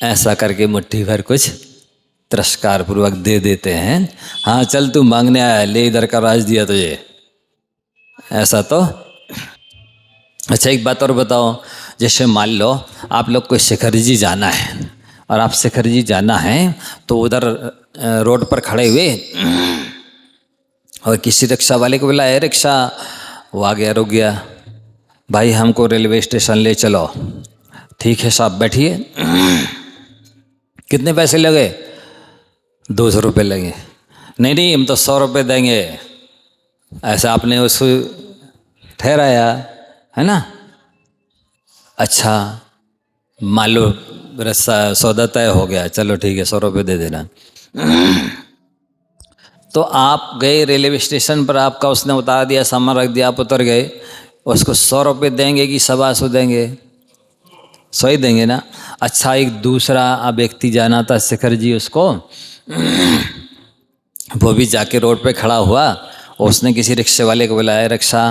Speaker 1: ऐसा करके मुट्ठी भर कुछ तिरस्कार पूर्वक दे देते हैं। हाँ चल तू मांगने आया, ले इधर का राज दिया तुझे, ऐसा तो। अच्छा एक बात और बताओ, जैसे मान लो आप लोग को शिखर जी जाना है, और आप शिखर जी जाना है तो उधर रोड पर खड़े हुए और किसी रिक्शा वाले को बोला, है रिक्शा, वो आ गया, रुक गया, भाई हमको रेलवे स्टेशन ले चलो। ठीक है साहब बैठिए। कितने पैसे लगे? 200 रुपये लगे। नहीं नहीं हम तो 100 रुपये देंगे, ऐसा आपने उसको ठहराया है ना। अच्छा मान लो सौदा तय हो गया, चलो ठीक है 100 रुपये दे देना। तो आप गए रेलवे स्टेशन पर, आपका उसने उतार दिया, सामान रख दिया, आप उतर गए, उसको 100 रुपये देंगे कि 125 देंगे? 100 ही देंगे ना। अच्छा एक दूसरा व्यक्ति जाना था शिखर जी, उसको वो भी जाके रोड पे खड़ा हुआ, उसने किसी रिक्शे वाले को बुलाया, रिक्शा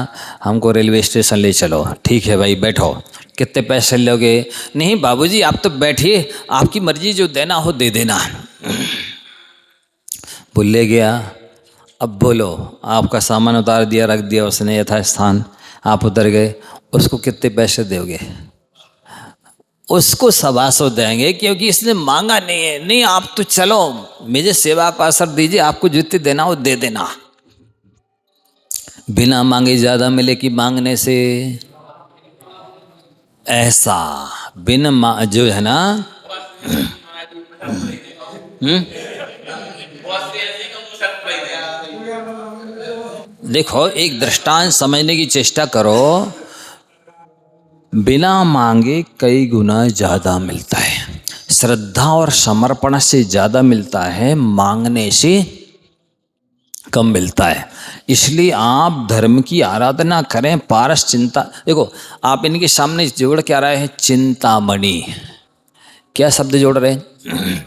Speaker 1: हमको रेलवे स्टेशन ले चलो। ठीक है भाई बैठो, कितने पैसे लोगे? नहीं बाबूजी आप तो बैठिए, आपकी मर्जी, जो देना हो दे देना। वो ले गया। अब बोलो, आपका सामान उतार दिया, रख दिया उसने यथास्थान, आप उतर गए, उसको कितने पैसे दोगे? उसको 125 देंगे, क्योंकि इसने मांगा नहीं है। नहीं आप तो चलो, मुझे सेवा का असर दीजिए, आपको जितने देना हो दे देना। बिना मांगे ज्यादा मिले कि मांगने से? ऐसा बिना जो है ना, देखो एक दृष्टांत समझने की चेष्टा करो। बिना मांगे कई गुना ज़्यादा मिलता है, श्रद्धा और समर्पण से ज़्यादा मिलता है, मांगने से कम मिलता है। इसलिए आप धर्म की आराधना करें, पारस चिंता। देखो आप इनके सामने जोड़ क्या रहे हैं? चिंतामणि। क्या शब्द जोड़ रहे हैं?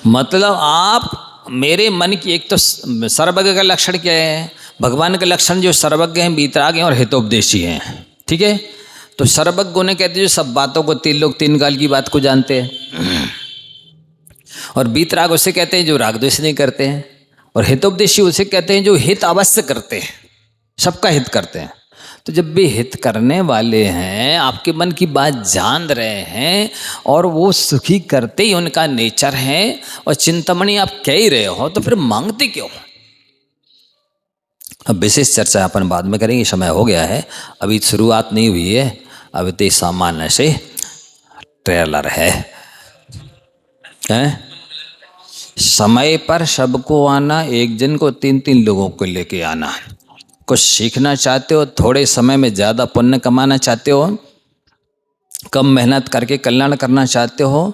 Speaker 1: मतलब आप मेरे मन की, एक तो सर्वज्ञ का लक्षण क्या है? भगवान के लक्षण जो सर्वज्ञ हैं, वीतराग हैं और हितोपदेशी हैं। ठीक है, तो सर्वज्ञ उन्हें कहते हैं जो सब बातों को, 3 लोग 3 काल की बात को जानते हैं, और वीतराग उसे कहते हैं जो राग द्वेष नहीं करते हैं, और हितोपदेशी उसे कहते हैं जो हित अवश्य करते हैं, सबका हित करते हैं। तो जब भी हित करने वाले हैं, आपके मन की बात जान रहे हैं, और वो सुखी करते ही उनका नेचर है, और चिंतामणि आप कह ही रहे हो, तो फिर मांगते क्यों? अब विशेष चर्चा अपन बाद में करेंगे, समय हो गया है, अभी शुरुआत नहीं हुई है, अभी तो सामान्य से ट्रेलर है। समय पर सबको आना, एक जन को 3-3 लोगों को लेके आना। कुछ सीखना चाहते हो, थोड़े समय में ज़्यादा पुण्य कमाना चाहते हो, कम मेहनत करके कल्याण करना चाहते हो,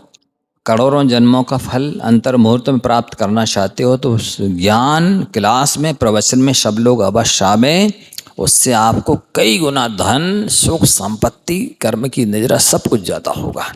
Speaker 1: करोड़ों जन्मों का फल अंतर मुहूर्त में प्राप्त करना चाहते हो, तो उस ज्ञान क्लास में, प्रवचन में सब लोग अवश्य आवें। उससे आपको कई गुना धन, सुख, संपत्ति, कर्म की नजरा सब कुछ ज़्यादा होगा।